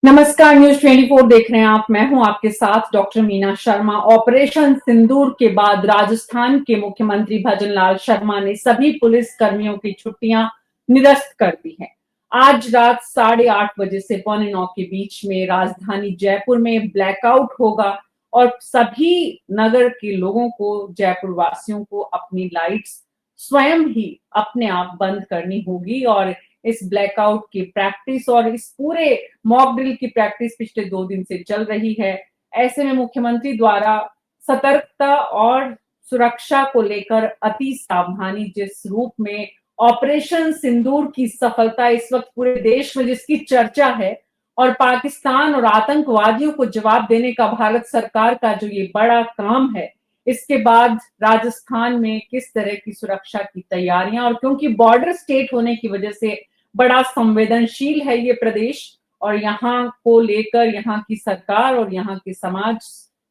नमस्कार, न्यूज 24 देख रहे हैं आप। मैं हूं आपके साथ डॉक्टर मीना शर्मा। ऑपरेशन सिंदूर के बाद राजस्थान के मुख्यमंत्री भजन लाल शर्मा ने सभी पुलिस कर्मियों की छुट्टियां निरस्त कर दी हैं। आज रात 8:30 बजे से 8:45 के बीच में राजधानी जयपुर में ब्लैकआउट होगा और सभी नगर के लोगों को, जयपुर वासियों को अपनी लाइट्स स्वयं ही अपने आप बंद करनी होगी। और इस ब्लैकआउट की प्रैक्टिस और इस पूरे मॉक ड्रिल की प्रैक्टिस पिछले 2 दिन से चल रही है। ऐसे में मुख्यमंत्री द्वारा सतर्कता और सुरक्षा को लेकर अति सावधानी, जिस रूप में ऑपरेशन सिंदूर की सफलता इस वक्त पूरे देश में जिसकी चर्चा है, और पाकिस्तान और आतंकवादियों को जवाब देने का भारत सरकार का जो ये बड़ा काम है, इसके बाद राजस्थान में किस तरह की सुरक्षा की तैयारियां, और क्योंकि बॉर्डर स्टेट होने की वजह से बड़ा संवेदनशील है ये प्रदेश, और यहाँ को लेकर यहाँ की सरकार और यहाँ के समाज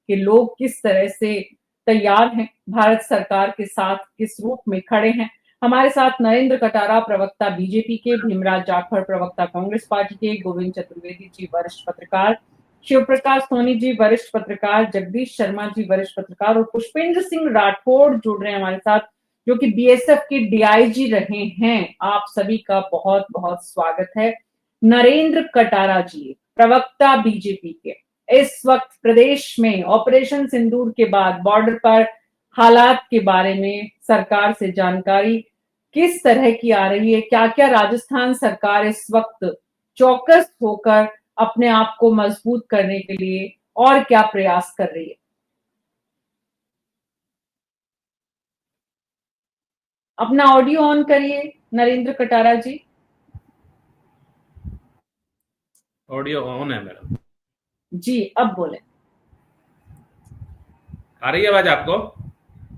के लोग किस तरह से तैयार हैं, भारत सरकार के साथ किस रूप में खड़े हैं। हमारे साथ नरेंद्र कटारा प्रवक्ता बीजेपी के, भीमराज जाखड़ प्रवक्ता कांग्रेस पार्टी के, गोविंद चतुर्वेदी जी वरिष्ठ पत्रकार, शिव प्रकाश सोनी जी वरिष्ठ पत्रकार, जगदीश शर्मा जी वरिष्ठ पत्रकार और पुष्पेंद्र सिंह राठौड़ जुड़ रहे हैं हमारे साथ, जो कि बीएसएफ के डीआईजी रहे हैं। आप सभी का बहुत बहुत स्वागत है। नरेंद्र कटारा जी, प्रवक्ता बीजेपी के, इस वक्त प्रदेश में ऑपरेशन सिंदूर के बाद बॉर्डर पर हालात के बारे में सरकार से जानकारी किस तरह की आ रही है? क्या क्या राजस्थान सरकार इस वक्त चौकस होकर अपने आप को मजबूत करने के लिए और क्या प्रयास कर रही है? अपना ऑडियो ऑन करिए नरेंद्र कटारा जी। ऑडियो ऑन है मैडम जी, अब बोले। आ रही है आवाज आपको?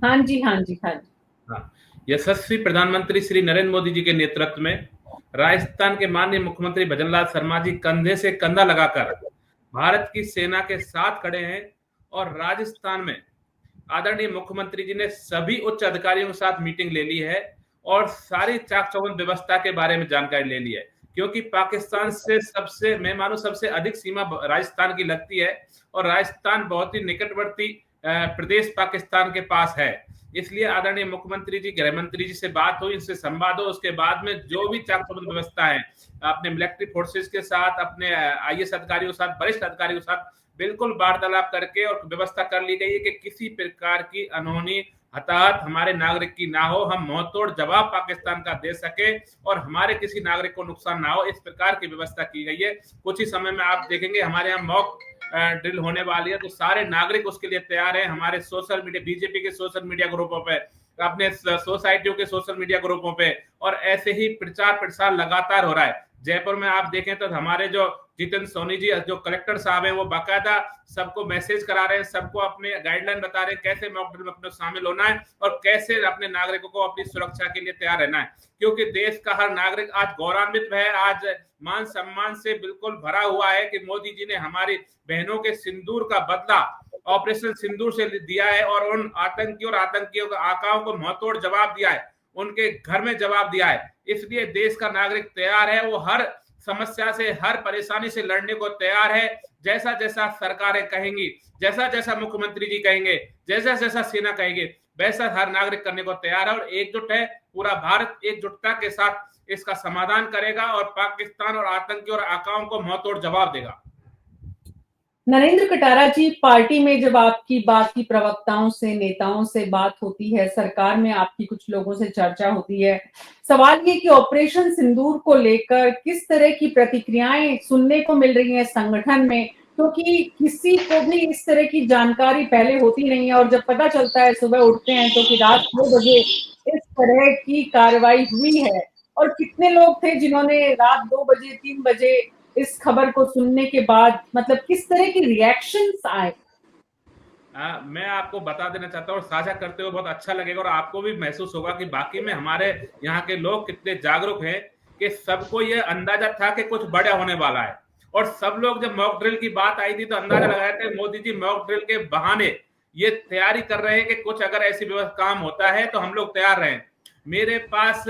हाँ जी, हाँ जी, हाँ जी। हाँ। यशस्वी प्रधानमंत्री श्री नरेंद्र मोदी जी के नेतृत्व में राजस्थान के माननीय मुख्यमंत्री भजनलाल शर्मा जी कंधे से कंधा लगाकर भारत की सेना के साथ खड़े हैं और राजस्थान में आदरणीय मुख्यमंत्री जी ने सभी उच्च अधिकारियों के साथ मीटिंग ले ली है और सारी चाक चौबंद व्यवस्था के बारे में जानकारी ले ली है, क्योंकि पाकिस्तान से सबसे, मैं मानूं, सबसे अधिक सीमा राजस्थान की लगती है और राजस्थान बहुत ही निकटवर्ती प्रदेश पाकिस्तान के पास है। इसलिए आदरणीय मुख्यमंत्री जी, गृह मंत्री जी से बात हुई, इनसे संवाद हो, उसके बाद में जो भी चाक चौबंद व्यवस्था है अपने मिलिट्री फोर्सेस के साथ, अपने आईएएस अधिकारियों के साथ, वरिष्ठ अधिकारियों के साथ बिल्कुल वार्तालाप करके और व्यवस्था कर ली गई है कि किसी प्रकार की अनहोनी हताहत हमारे नागरिक की ना हो, हम मुंहतोड़ जवाब पाकिस्तान का दे सके और हमारे किसी नागरिक को नुकसान ना हो, इस प्रकार की व्यवस्था की गई है। कुछ ही समय में आप देखेंगे हमारे यहाँ मॉक ड्रिल होने वाली है, तो सारे नागरिक उसके लिए तैयार हैं। हमारे सोशल मीडिया, बीजेपी के सोशल मीडिया ग्रुपों पे, अपने सोसाइटियों के सोशल मीडिया ग्रुपों पे, और ऐसे ही प्रचार प्रसार लगातार हो रहा है। जयपुर में आप देखें तो हमारे जो जितेंद्र सोनी जी, जो कलेक्टर साहब हैं, वो बाकायदा सबको मैसेज करा रहे हैं, सबको अपने गाइडलाइन बता रहे हैं कैसे मॉक ड्रिल में अपने शामिल होना है और कैसे अपने नागरिकों को अपनी सुरक्षा के लिए तैयार रहना है, क्योंकि देश का हर नागरिक आज गौरवान्वित है, आज मान सम्मान से बिल्कुल भरा हुआ है कि मोदी जी ने हमारी बहनों के सिंदूर का बदला ऑपरेशन सिंदूर से दिया है और उन आतंकियों और आतंकियों के आकाओं को मुंहतोड़ जवाब दिया है, उनके घर में जवाब दिया है। इसलिए देश का नागरिक तैयार है, वो हर समस्या से, हर परेशानी से लड़ने को तैयार है। जैसा जैसा सरकारें कहेंगी, जैसा जैसा मुख्यमंत्री जी कहेंगे, जैसा जैसा सेना कहेगी, वैसा हर नागरिक करने को तैयार है और एकजुट है। पूरा भारत एकजुटता के साथ इसका समाधान करेगा और पाकिस्तान और आतंकी और आकाओं को मुंहतोड़ जवाब देगा। नरेंद्र कटारा जी, पार्टी में जब आपकी बात की प्रवक्ताओं से, नेताओं से बात होती है, सरकार में आपकी कुछ लोगों से चर्चा होती है, सवाल ये कि ऑपरेशन सिंदूर को लेकर किस तरह की प्रतिक्रियाएं सुनने को मिल रही हैं संगठन में, क्योंकि किसी को भी इस तरह की जानकारी पहले होती नहीं है, और जब पता चलता है, सुबह उठते हैं तो कि रात 2 बजे इस तरह की कार्रवाई हुई है। और कितने लोग थे जिन्होंने रात 2 बजे, 3 बजे इस खबर को सुनने के बाद, मतलब किस तरह के रिएक्शंस आए? मैं आपको बता देना चाहता हूँ और साझा करते हुए बहुत अच्छा लगेगा और आपको भी महसूस होगा कि बाकी में हमारे यहाँ के लोग कितने जागरूक हैं, कि सबको ये अंदाजा था कि कुछ बड़ा होने वाला है। और सब लोग जब मॉक ड्रिल की बात आई थी तो अंदाजा लगाया था मोदी जी मॉक ड्रिल के बहाने ये तैयारी कर रहे हैं कि कुछ अगर ऐसी व्यवस्था काम होता है तो हम लोग तैयार रहें। मेरे पास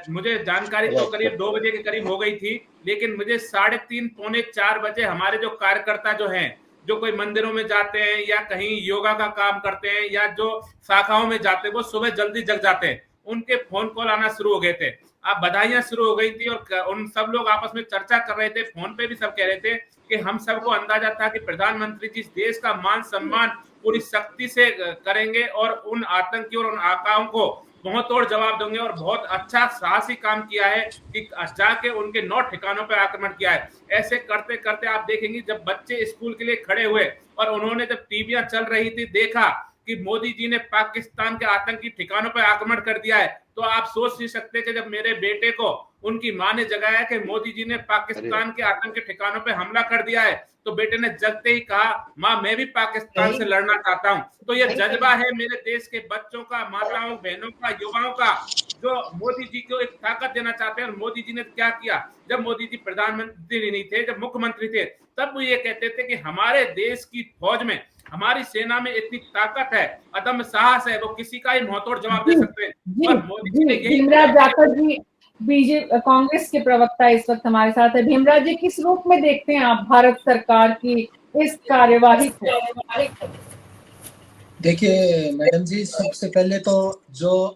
मुझे जानकारी तो करीब 2 बजे के करीब हो गई थी, लेकिन मुझे 3:30 पौने 4 बजे हमारे जो कार्यकर्ता जो हैं, जो कोई मंदिरों में जाते हैं या कहीं योगा का काम करते हैं या जो शाखाओं में जाते हैं, वो सुबह जल्दी जग जाते हैं, उनके फोन कॉल आना शुरू हो गए थे। अब बधाइयां शुरू हो गई थी और उन सब लोग आपस में चर्चा कर रहे थे, फोन पे भी सब कह रहे थे कि हम सबको अंदाजा था कि प्रधानमंत्री जी इस देश का मान सम्मान पूरी सख्ती से करेंगे और उन आतंकियों और उन आकाओं को बहुत तोड़ जवाब देंगे और बहुत अच्छा साहसी काम किया है कि जाके उनके 9 ठिकानों पर आक्रमण किया है। ऐसे करते करते आप देखेंगे जब बच्चे स्कूल के लिए खड़े हुए और उन्होंने जब टीवियां चल रही थी देखा कि मोदी जी ने पाकिस्तान के आतंकी ठिकानों पर आक्रमण कर दिया है, तो आप सोच नहीं सकते कि जब मेरे बेटे को उनकी मां ने जगाया कि मोदी जी ने पाकिस्तान के आतंकी ठिकानों पर हमला कर दिया है, तो बेटे ने जगते ही कहा मां मैं भी पाकिस्तान से लड़ना चाहता हूं। तो ये जज्बा है मेरे देश के बच्चों का, माताओं बहनों का, युवाओं का, जो मोदी जी को एक ताकत देना चाहते हैं। और मोदी जी ने क्या किया, जब मोदी जी प्रधानमंत्री नहीं थे, जब मुख्यमंत्री थे, तब वो ये कहते थे कि हमारे देश की फौज में, हमारी सेना में इतनी ताकत है, अदम्य साहस है, वो किसी का ही मुंहतोड़ जवाब दे सकते हैं। जी और मोदी जी ने जी यही भीमराव जाखड़ जी बीजेपी कांग्रेस के प्रवक्ता इस वक्त हमारे साथ है। भीमराव जी, किस रूप में देखते हैं आप भारत सरकार की इस कार्यवाही को? देखिए मैडम जी, सबसे पहले तो जो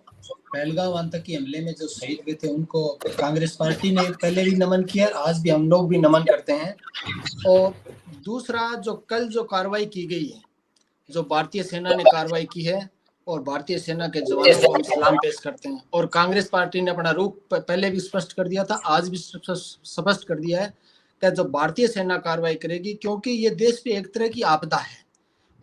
पहलगाम आतंकी हमले में जो शहीद हुए थे उनको कांग्रेस पार्टी ने पहले भी नमन किया, आज भी हम लोग भी नमन करते हैं। और दूसरा, जो कल जो कार्रवाई की गई है, जो भारतीय सेना ने कार्रवाई की है, और भारतीय सेना के जवानों को हम सलाम पेश करते हैं। और कांग्रेस पार्टी ने अपना रुख पहले भी स्पष्ट कर दिया था, आज भी स्पष्ट कर दिया है कि जो भारतीय सेना कार्रवाई करेगी, क्योंकि ये देश पे एक तरह की आपदा है।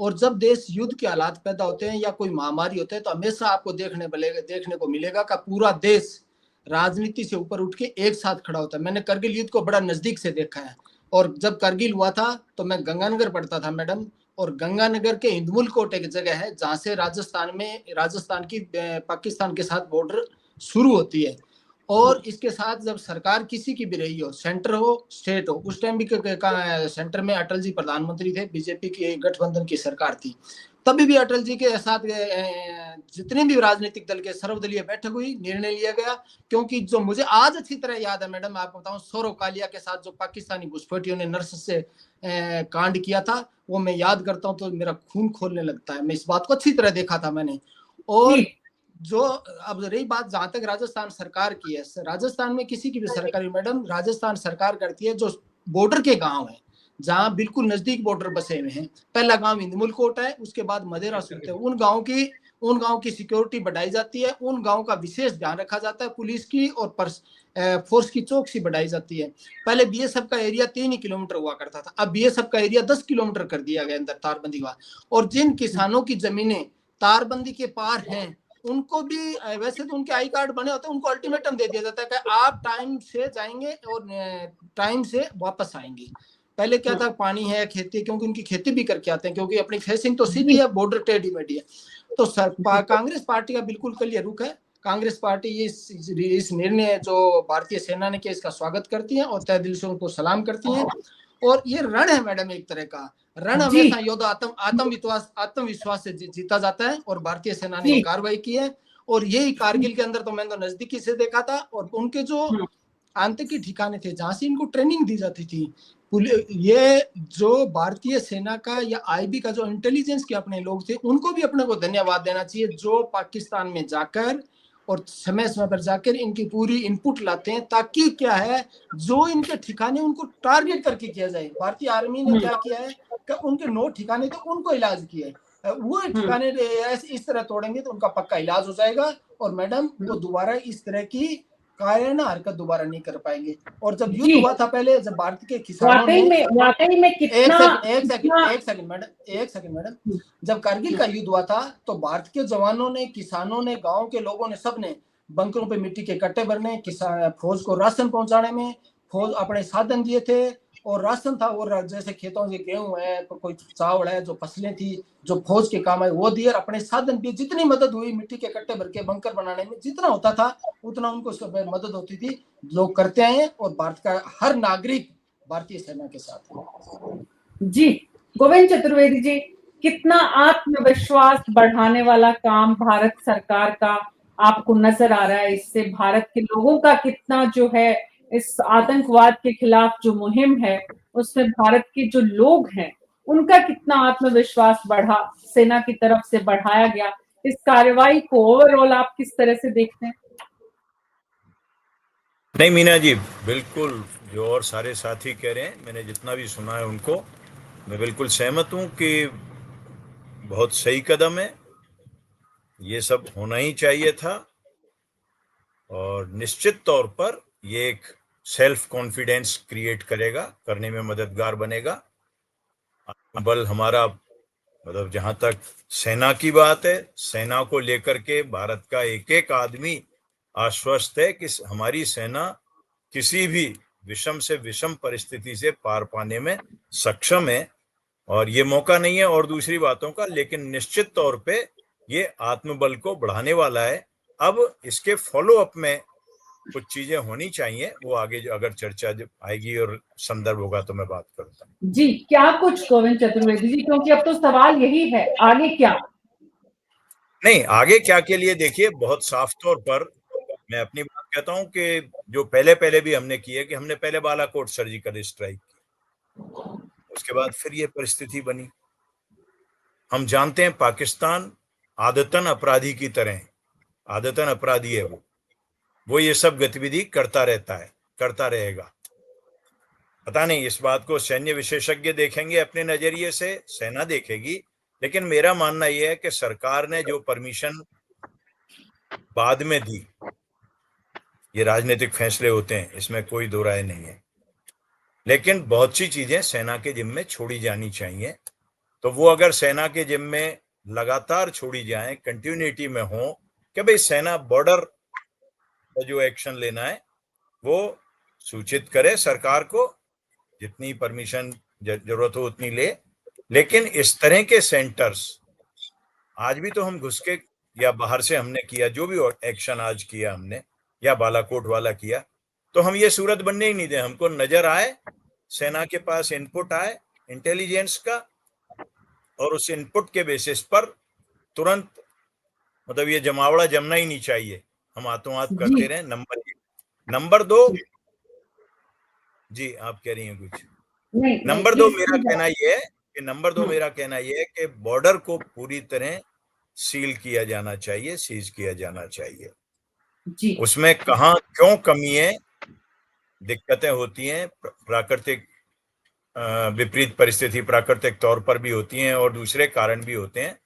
और जब देश युद्ध के हालात पैदा होते हैं या कोई महामारी होते हैं, तो हमेशा आपको देखने को मिलेगा कि पूरा देश राजनीति से ऊपर उठ के एक साथ खड़ा होता है। मैंने करगिल युद्ध को बड़ा नजदीक से देखा है, और जब करगिल हुआ था तो मैं गंगानगर पढ़ता था मैडम, और गंगानगर के हिंदमुल कोट एक जगह है जहाँ से राजस्थान की पाकिस्तान के साथ बॉर्डर शुरू होती है। और इसके साथ जब सरकार किसी की भी रही हो, सेंटर हो स्टेट हो, उस टाइम भी सेंटर में अटल जी प्रधानमंत्री थे, बीजेपी की गठबंधन की सरकार थी, तभी भी अटल जी के साथ जितने भी राजनीतिक दल के सर्वदलीय बैठक हुई, निर्णय लिया गया। क्योंकि जो मुझे आज अच्छी तरह याद है मैडम, मैं आपको बताऊं, सौरव कालिया के साथ जो पाकिस्तानी घुसपैठियों ने नर्स से कांड किया था, वो मैं याद करता हूं तो मेरा खून खोलने लगता है। मैं इस बात को अच्छी तरह देखा था मैंने। और जो अब रही बात जहां तक राजस्थान सरकार की है, राजस्थान में किसी की भी सरकार मैडम, राजस्थान सरकार करती है जो बॉर्डर के गांव है, जहां बिल्कुल नजदीक बॉर्डर बसे हुए हैं। पहला गांव हिंदमुल कोट है, उसके बाद मदेरा सूरत है। उन गांव की सिक्योरिटी बढ़ाई जाती है, उन गांव का विशेष ध्यान रखा जाता है, पुलिस की और फोर्स की चौकसी बढ़ाई जाती है। पहले बीएसएफ का एरिया 3 ही किलोमीटर हुआ करता था, अब बीएसएफ का एरिया 10 किलोमीटर कर दिया गया अंदर तारबंदी हुआ। और जिन किसानों की जमीनें तारबंदी के पार हैं, उनको भी, वैसे तो उनके आई कार्ड बने होते हैं, उनको अल्टीमेटम दे दिया जाता है कि आप टाइम से जाएंगे और टाइम से वापस आएंगे। पहले क्या था, पानी है, खेती, क्योंकि उनकी खेती भी करके आते हैं, क्योंकि अपनी फेसिंग तो सीधी है, बॉर्डर टेढ़ी मेढ़ी है। तो कांग्रेस पार्टी का बिल्कुल कल ये रुख है। कांग्रेस पार्टी इस निर्णय जो भारतीय सेना ने किया, इसका स्वागत करती है और तहे दिल से उनको सलाम करती है। और ये रण है मैडम, एक तरह का रण हमेशा योद्धा आत्मविश्वास से जीता जाता है, और भारतीय सेना ने कार्रवाई की है। और यही कारगिल के अंदर तो मैंने तो नजदीकी से देखा था, और उनके जो आतंकी ठिकाने थे जहां से इनको ट्रेनिंग दी जाती थी, ये जो भारतीय सेना का या आईबी का जो इंटेलिजेंस के अपने लोग थे, उनको भी अपने को धन्यवाद देना चाहिए, जो पाकिस्तान में जाकर और समय समय पर जाकर इनकी पूरी इनपुट लाते हैं, ताकि क्या है, जो इनके ठिकाने उनको टारगेट करके किया जाए। भारतीय आर्मी ने क्या किया है कि उनके 9 ठिकाने थे, उनको इलाज किया है, वो ठिकाने इस तरह तोड़ेंगे तो उनका पक्का इलाज हो जाएगा, और मैडम वो दोबारा इस तरह की कायराना हरकत दोबारा नहीं कर पाएंगे। और जब युद्ध हुआ था पहले, जब भारत के किसानों ने वाकई में कितना एक सेकंड मैडम, जब कारगिल का युद्ध हुआ था, तो भारत के जवानों ने, किसानों ने, गांव के लोगों ने, सबने बंकरों पे मिट्टी के कट्टे भरने, फौज को राशन पहुंचाने में फौज अपने साधन दिए थे, और राशन था, और जैसे खेतों से गेहूं है, कोई चावल है, जो फसलें थी जो फौज के काम है वो दिए, और अपने साधन दिए। जितनी मदद हुई, मिट्टी के कट्टे भर के बंकर बनाने में जितना होता था, उतना उनको मदद होती थी, लोग करते आए हैं। और भारत का हर नागरिक भारतीय सेना के साथ है। जी गोविंद चतुर्वेदी जी, कितना आत्मविश्वास बढ़ाने वाला काम भारत सरकार का आपको नजर आ रहा है? इससे भारत के लोगों का कितना जो है इस आतंकवाद के खिलाफ जो मुहिम है उसमें भारत के जो लोग हैं उनका कितना आत्मविश्वास बढ़ा, सेना की तरफ से बढ़ाया गया? इस कार्रवाई को ओवरऑल आप किस तरह से देखते हैं? नहीं मीना जी, बिल्कुल जो और सारे साथी कह रहे हैं, मैंने जितना भी सुना है उनको मैं बिल्कुल सहमत हूं कि बहुत सही कदम है, ये सब होना ही चाहिए था और निश्चित तौर पर ये एक सेल्फ कॉन्फिडेंस क्रिएट करेगा, करने में मददगार बनेगा। बल हमारा मतलब जहां तक सेना की बात है, सेना को लेकर के भारत का एक एक आदमी आश्वस्त है कि हमारी सेना किसी भी विषम से विषम परिस्थिति से पार पाने में सक्षम है और ये मौका नहीं है और दूसरी बातों का, लेकिन निश्चित तौर पे ये आत्मबल को बढ़ाने वाला है। अब इसके फॉलो अप में कुछ चीजें होनी चाहिए, वो आगे जो अगर चर्चा जब आएगी और संदर्भ होगा तो मैं बात करूंगा। जी, क्या कुछ गोविंद चतुर्वेदी जी, क्योंकि अब तो सवाल यही है, आगे क्या? नहीं, आगे क्या के लिए देखिए, बहुत साफ तौर पर मैं अपनी बात कहता हूं कि जो पहले पहले भी हमने की है कि हमने पहले बालाकोट सर्जिकल स्ट्राइक की, उसके बाद फिर ये परिस्थिति बनी। हम जानते हैं पाकिस्तान आदतन अपराधी की तरह, आदतन अपराधी है वो ये सब गतिविधि करता रहता है, करता रहेगा। पता नहीं इस बात को सैन्य विशेषज्ञ देखेंगे अपने नजरिए से, सेना देखेगी, लेकिन मेरा मानना यह है कि सरकार ने जो परमिशन बाद में दी, ये राजनीतिक फैसले होते हैं, इसमें कोई दो राय नहीं है, लेकिन बहुत सी चीजें सेना के जिम्मे छोड़ी जानी चाहिए। तो वो अगर सेना के जिम्मे लगातार छोड़ी जाएं, कंटिन्यूटी में हो कि भाई सेना बॉर्डर पर जो एक्शन लेना है वो सूचित करे सरकार को, जितनी परमिशन जरूरत हो उतनी ले, लेकिन इस तरह के सेंटर्स आज भी तो हम घुस के या बाहर से हमने किया, जो भी एक्शन आज किया हमने या बालाकोट वाला किया, तो हम ये सूरत बनने ही नहीं दें। हमको नजर आए, सेना के पास इनपुट आए इंटेलिजेंस का और उस इनपुट के बेसिस पर तुरंत, मतलब ये जमावड़ा जमना ही नहीं चाहिए, हम हाथों हाथ करते रहे। नंबर एक। नंबर दो, जी आप कह रही हैं कुछ? नंबर दो मेरा कहना यह है कि मेरा कहना यह है कि बॉर्डर को पूरी तरह सील किया जाना चाहिए, सीज किया जाना चाहिए। जी। उसमें कहां क्यों कमी है, दिक्कतें होती हैं, प्राकृतिक विपरीत परिस्थिति प्राकृतिक तौर पर भी होती हैं और दूसरे कारण भी होते हैं,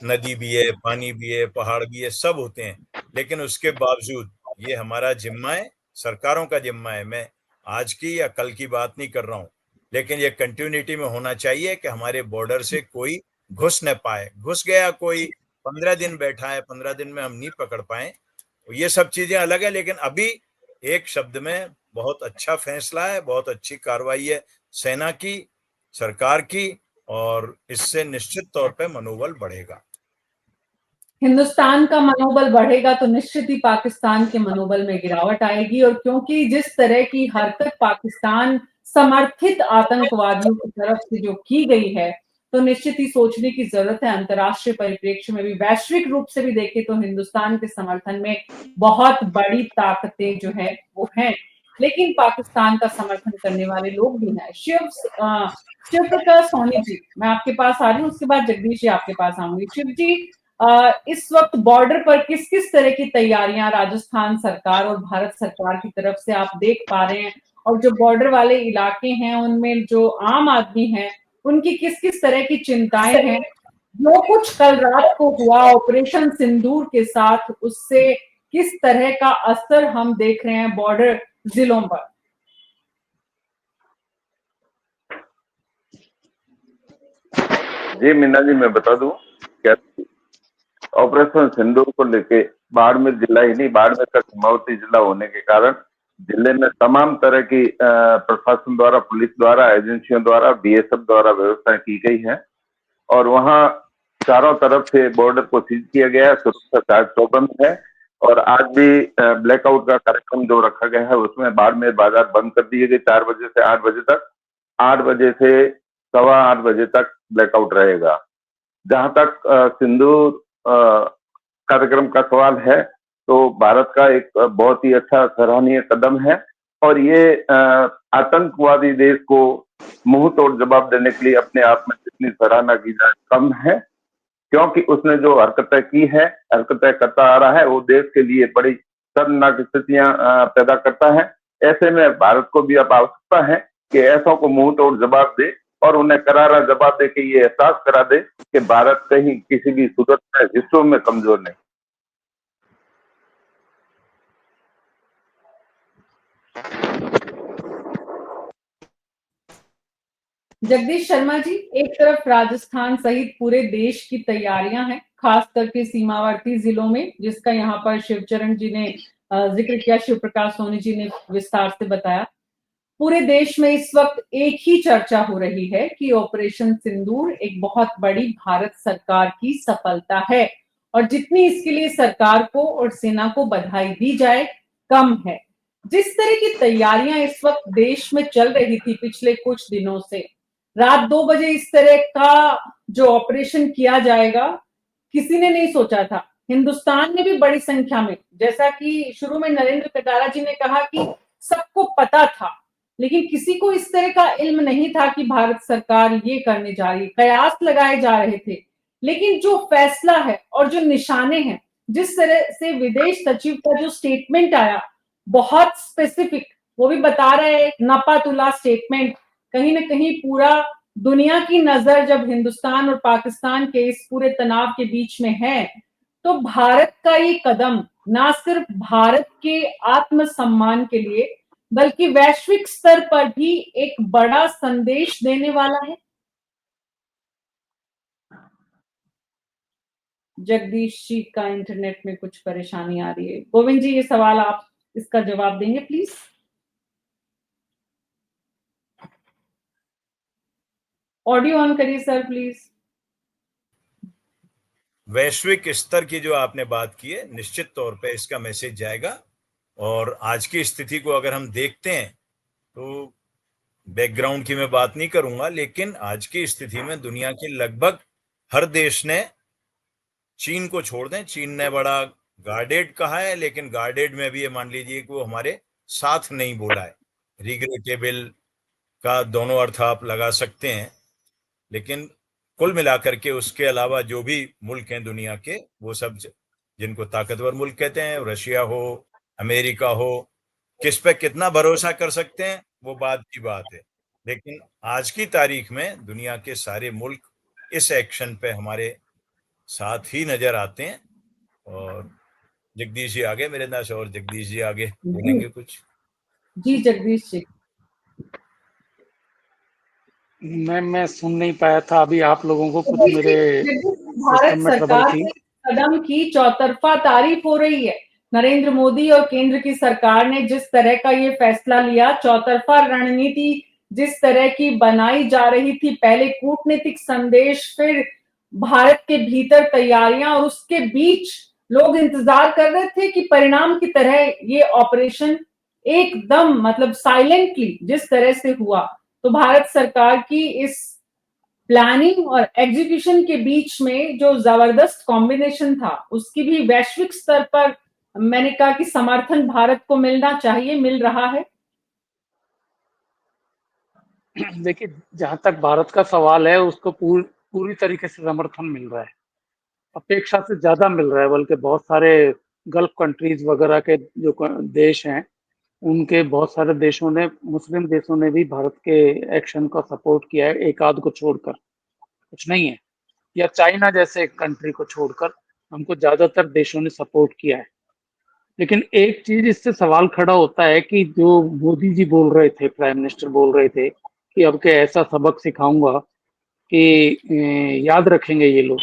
नदी भी है, पानी भी है, पहाड़ भी है, सब होते हैं, लेकिन उसके बावजूद ये हमारा जिम्मा है, सरकारों का जिम्मा है। मैं आज की या कल की बात नहीं कर रहा हूं, लेकिन ये कंटिन्यूटी में होना चाहिए कि हमारे बॉर्डर से कोई घुस न पाए। घुस गया कोई, 15 दिन बैठा है, 15 दिन में हम नहीं पकड़ पाए, ये सब चीजें अलग है। लेकिन अभी एक शब्द में बहुत अच्छा फैसला है, बहुत अच्छी कार्रवाई है सेना की, सरकार की, और इससे निश्चित तौर पे मनोबल बढ़ेगा। हिंदुस्तान का मनोबल बढ़ेगा तो निश्चित ही पाकिस्तान के मनोबल में गिरावट आएगी, और क्योंकि जिस तरह की हरकत पाकिस्तान समर्थित आतंकवादियों की तरफ से जो की गई है, तो निश्चित ही सोचने की जरूरत है। अंतर्राष्ट्रीय परिप्रेक्ष्य में भी, वैश्विक रूप से भी देखें तो हिंदुस्तान के समर्थन में बहुत बड़ी ताकतें जो है वो हैं, लेकिन पाकिस्तान का समर्थन करने वाले लोग भी हैं। शिव प्रकाश सोनी जी, मैं आपके पास आ रही हूँ, उसके बाद जगदीश जी आपके पास आऊंगी। शिव जी, इस वक्त बॉर्डर पर किस किस तरह की तैयारियां राजस्थान सरकार और भारत सरकार की तरफ से आप देख पा रहे हैं, और जो बॉर्डर वाले इलाके हैं उनमें जो आम आदमी हैं उनकी किस किस तरह की चिंताएं हैं? जो कुछ कल रात को हुआ ऑपरेशन सिंदूर के साथ, उससे किस तरह का असर हम देख रहे हैं बॉर्डर जिलों पर? जी मीना जी, मैं बता दूं क्या, ऑपरेशन सिंदूर को लेके बाड़मेर जिला ही नहीं, बाड़मेर का सीमावर्ती जिला होने के कारण जिले में तमाम तरह की प्रशासन द्वारा, पुलिस द्वारा, एजेंसियों द्वारा, बीएसएफ द्वारा व्यवस्था की गई है और वहां चारों तरफ से बॉर्डर को सीज किया गया है, सुरक्षा चार्ज चौबंद है। और आज भी ब्लैकआउट का कार्यक्रम जो रखा गया है उसमें बाड़मेर बाजार बंद कर दिए गए 4 बजे से 8 बजे तक, 8 बजे से 8:15 बजे तक ब्लैकआउट रहेगा। जहां तक सिंदूर कार्यक्रम का सवाल है तो भारत का एक बहुत ही अच्छा सराहनीय कदम है और ये आतंकवादी देश को मुंह तोड़ जवाब देने के लिए अपने आप में जितनी सराहना की जाए कम है, क्योंकि उसने जो हरकतें की है, हरकतें करता आ रहा है, वो देश के लिए बड़ी शर्मनाक स्थितियां पैदा करता है। ऐसे में भारत को भी अब आवश्यकता है कि ऐसों को मुंह तोड़ जवाब दे और उन्हें करारा जवाब दे के ये एहसास करा दे कि भारत कहीं किसी भी सूरत में हिस्सों में कमजोर नहीं। जगदीश शर्मा जी, एक तरफ राजस्थान सहित पूरे देश की तैयारियां हैं, खास करके सीमावर्ती जिलों में, जिसका यहाँ पर शिवचरण जी ने जिक्र किया, शिव प्रकाश सोनी जी ने विस्तार से बताया। पूरे देश में इस वक्त एक ही चर्चा हो रही है कि ऑपरेशन सिंदूर एक बहुत बड़ी भारत सरकार की सफलता है और जितनी इसके लिए सरकार को और सेना को बधाई दी जाए कम है। जिस तरह की तैयारियां इस वक्त देश में चल रही थी पिछले कुछ दिनों से, रात 2 बजे इस तरह का जो ऑपरेशन किया जाएगा किसी ने नहीं सोचा था। हिंदुस्तान ने भी बड़ी संख्या में, जैसा कि शुरू में नरेंद्र कटारा जी ने कहा कि सबको पता था, लेकिन किसी को इस तरह का इल्म नहीं था कि भारत सरकार ये करने जा रही है। कयास लगाए जा रहे थे, लेकिन जो फैसला है और जो निशाने हैं, जिस तरह से विदेश सचिव का जो स्टेटमेंट आया, बहुत स्पेसिफिक, वो भी बता रहे हैं नपातुला स्टेटमेंट, कहीं ना कहीं पूरा दुनिया की नजर जब हिंदुस्तान और पाकिस्तान के इस पूरे तनाव के बीच में है, तो भारत का ये कदम ना सिर्फ भारत के आत्मसम्मान के लिए बल्कि वैश्विक स्तर पर भी एक बड़ा संदेश देने वाला है। जगदीश जी का इंटरनेट में कुछ परेशानी आ रही है। गोविंद जी, ये सवाल आप इसका जवाब देंगे प्लीज। ऑडियो ऑन करिए सर प्लीज। वैश्विक स्तर की जो आपने बात की है, निश्चित तौर पे इसका मैसेज जाएगा। और आज की स्थिति को अगर हम देखते हैं तो बैकग्राउंड की मैं बात नहीं करूंगा, लेकिन आज की स्थिति में दुनिया के लगभग हर देश ने, चीन को छोड़ दें, चीन ने बड़ा गार्डेड कहा है, लेकिन गार्डेड में भी ये मान लीजिए कि वो हमारे साथ नहीं बोला है। रिग्रेटेबल का दोनों अर्थ आप लगा सकते हैं, लेकिन कुल मिलाकर के उसके अलावा जो भी मुल्क हैं दुनिया के, वो सब जिनको ताकतवर मुल्क कहते हैं, रशिया हो, अमेरिका हो, किस पे कितना भरोसा कर सकते हैं वो बात की बात है। लेकिन आज की तारीख में दुनिया के सारे मुल्क इस एक्शन पे हमारे साथ ही नजर आते हैं। और जगदीश जी आगे, मेरे अंदाज और जगदीश जी आगे बोलेंगे कुछ। जी जगदीश जी। मैं सुन नहीं पाया था अभी, आप लोगों को कुछ मेरे भारत सरकार के कदम की चौतरफा तारीफ हो रही है। नरेंद्र मोदी और केंद्र की सरकार ने जिस तरह का ये फैसला लिया, चौतरफा रणनीति जिस तरह की बनाई जा रही थी, पहले कूटनीतिक संदेश, फिर भारत के भीतर तैयारियां, और उसके बीच लोग इंतजार कर रहे थे कि परिणाम की तरह ये ऑपरेशन एकदम मतलब साइलेंटली जिस तरह से हुआ, तो भारत सरकार की इस प्लानिंग और एग्जीक्यूशन के बीच में जो जबरदस्त कॉम्बिनेशन था, उसकी भी वैश्विक स्तर पर मैंने कहा कि समर्थन भारत को मिलना चाहिए, मिल रहा है। देखिए, जहां तक भारत का सवाल है, उसको पूरी तरीके से समर्थन मिल रहा है, अपेक्षा से ज्यादा मिल रहा है। बल्कि बहुत सारे गल्फ कंट्रीज वगैरह के जो देश हैं, उनके बहुत सारे देशों ने, मुस्लिम देशों ने भी भारत के एक्शन का सपोर्ट किया है, एक आध को छोड़कर, कुछ नहीं है, या चाइना जैसे कंट्री को छोड़कर हमको ज्यादातर देशों ने सपोर्ट किया है। लेकिन एक चीज इससे सवाल खड़ा होता है कि जो मोदी जी बोल रहे थे, प्राइम मिनिस्टर बोल रहे थे कि अब के ऐसा सबक सिखाऊंगा कि याद रखेंगे ये लोग,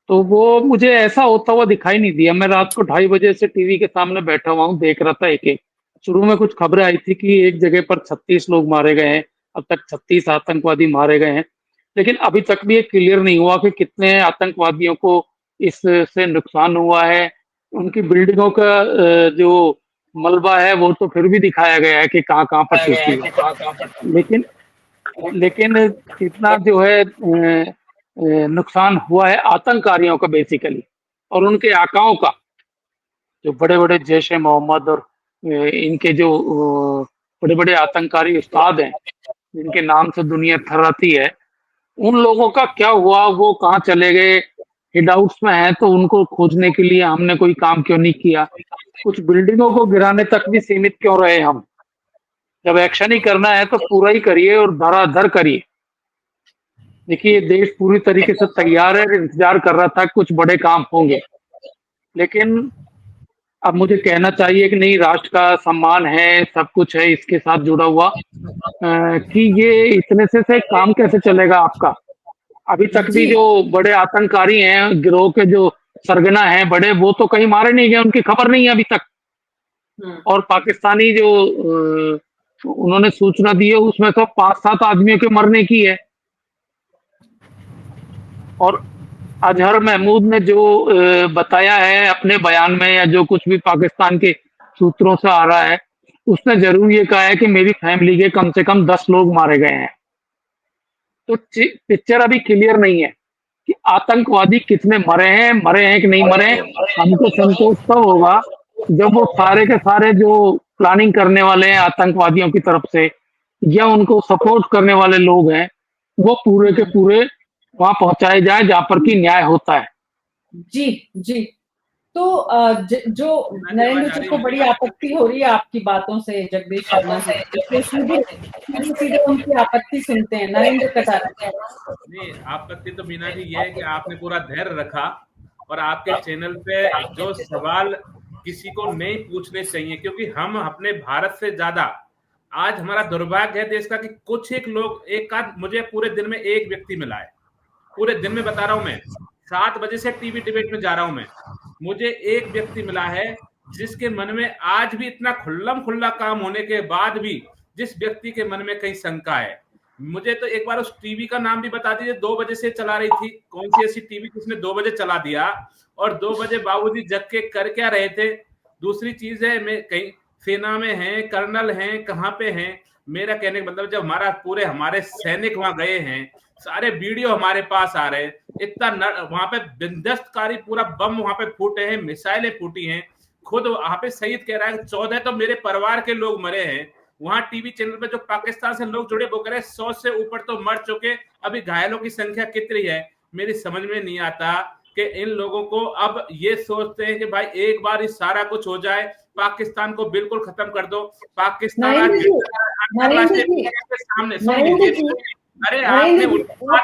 तो वो मुझे ऐसा होता हुआ दिखाई नहीं दिया। मैं रात को 2:30 बजे से टीवी के सामने बैठा हुआ हूँ, देख रहा था एक एक। शुरू में कुछ खबरें आई थी कि एक जगह पर 36 लोग मारे गए हैं, अब तक 36 आतंकवादी मारे गए हैं, लेकिन अभी तक भी ये क्लियर नहीं हुआ कि कितने आतंकवादियों को इससे नुकसान हुआ है। उनकी बिल्डिंगों का जो मलबा है वो तो फिर भी दिखाया गया है कि कहाँ कहाँ पर टूटी है, लेकिन इतना जो है नुकसान हुआ है आतंककारियों का बेसिकली, और उनके आकाओं का, जो बड़े बड़े जैश ए मोहम्मद और इनके जो बड़े बड़े आतंककारी उस्ताद हैं जिनके नाम से दुनिया थर्राती है, उन लोगों का क्या हुआ, वो कहाँ चले गए, हिडआउट्स में हैं तो उनको खोजने के लिए हमने कोई काम क्यों नहीं किया? कुछ बिल्डिंगों को गिराने तक भी सीमित क्यों रहे हम? जब एक्शन ही करना है तो पूरा ही करिए और धड़ाधड़ करिए। देखिए, देश पूरी तरीके से तैयार है, इंतजार कर रहा था कुछ बड़े काम होंगे, लेकिन अब मुझे कहना चाहिए कि नहीं, राष्ट्र का सम्मान है, सब कुछ है इसके साथ जुड़ा हुआ, कि ये इतने से काम कैसे चलेगा आपका? अभी तक भी जो बड़े आतंककारी हैं, गिरोह के जो सरगना हैं बड़े, वो तो कहीं मारे नहीं गए, उनकी खबर नहीं है अभी तक। और पाकिस्तानी जो उन्होंने सूचना दी है उसमें तो 5-7 आदमियों के मरने की है। और अजहर महमूद ने जो बताया है अपने बयान में, या जो कुछ भी पाकिस्तान के सूत्रों से आ रहा है, उसने जरूर ये कहा है कि मेरी फैमिली के कम से कम 10 लोग मारे गए हैं। तो पिक्चर अभी क्लियर नहीं है कि आतंकवादी कितने मरे हैं कि नहीं मरे हैं। हमको संतोष तब होगा जब वो सारे के सारे जो प्लानिंग करने वाले हैं आतंकवादियों की तरफ से, या उनको सपोर्ट करने वाले लोग हैं, वो पूरे के पूरे वहां पहुंचाए जाए जहां पर कि न्याय होता है। जी। तो जो नरेंद्र जी को बड़ी आपत्ति हो रही है आपकी बातों से, जगदीश शर्मा से, सीधे उनकी आपत्ति सुनते हैं। नरेंद्र कटारिया। नहीं, आपत्ति तो मीना जी ये है कि आपने पूरा धैर्य रखा और आपके चैनल पे जो सवाल किसी को नहीं पूछने चाहिए, क्योंकि हम अपने भारत से ज्यादा, आज हमारा दुर्भाग्य है देश का कि कुछ एक लोग, एक आध, मुझे पूरे दिन में एक व्यक्ति मिला है, पूरे दिन में बता रहा हूं मैं, 7 बजे से टीवी डिबेट में जा रहा हूं मैं, मुझे एक व्यक्ति मिला है जिसके मन में आज भी इतना खुल्लम खुल्ला काम होने के बाद भी जिस व्यक्ति के मन में कहीं शंका है। मुझे तो एक बार उस टीवी का नाम भी बता दीजिए, 2 बजे से चला रही थी, कौन सी ऐसी टीवी किसने 2 बजे चला दिया, और 2 बजे बाबूजी जग के कर क्या रहे थे। दूसरी चीज है, मैं कहीं सेना में है, कर्नल हैं, कहाँ पे हैं, मेरा कहने का मतलब जब हमारे सैनिक वहां गए हैं, सारे वीडियो हमारे पास आ रहे हैं, इतना वहां पे बिंदस्तकारी पूरा बम वहां पे फूटे हैं, मिसाइलें फूटी हैं, खुद वहां पे शहीद कह रहा है 14 तो मेरे परिवार के लोग मरे हैं। वहां टीवी चैनल पे जो पाकिस्तान से लोग जुड़े वो कह रहे 100 से ऊपर तो मर चुके, अभी घायलों की संख्या कितनी है। मेरी समझ में नहीं आता कि इन लोगों को अब ये सोचते हैं कि भाई एक बार इस सारा कुछ हो जाए, पाकिस्तान को बिल्कुल खत्म कर दो। पाकिस्तान सामने अरे आपने आप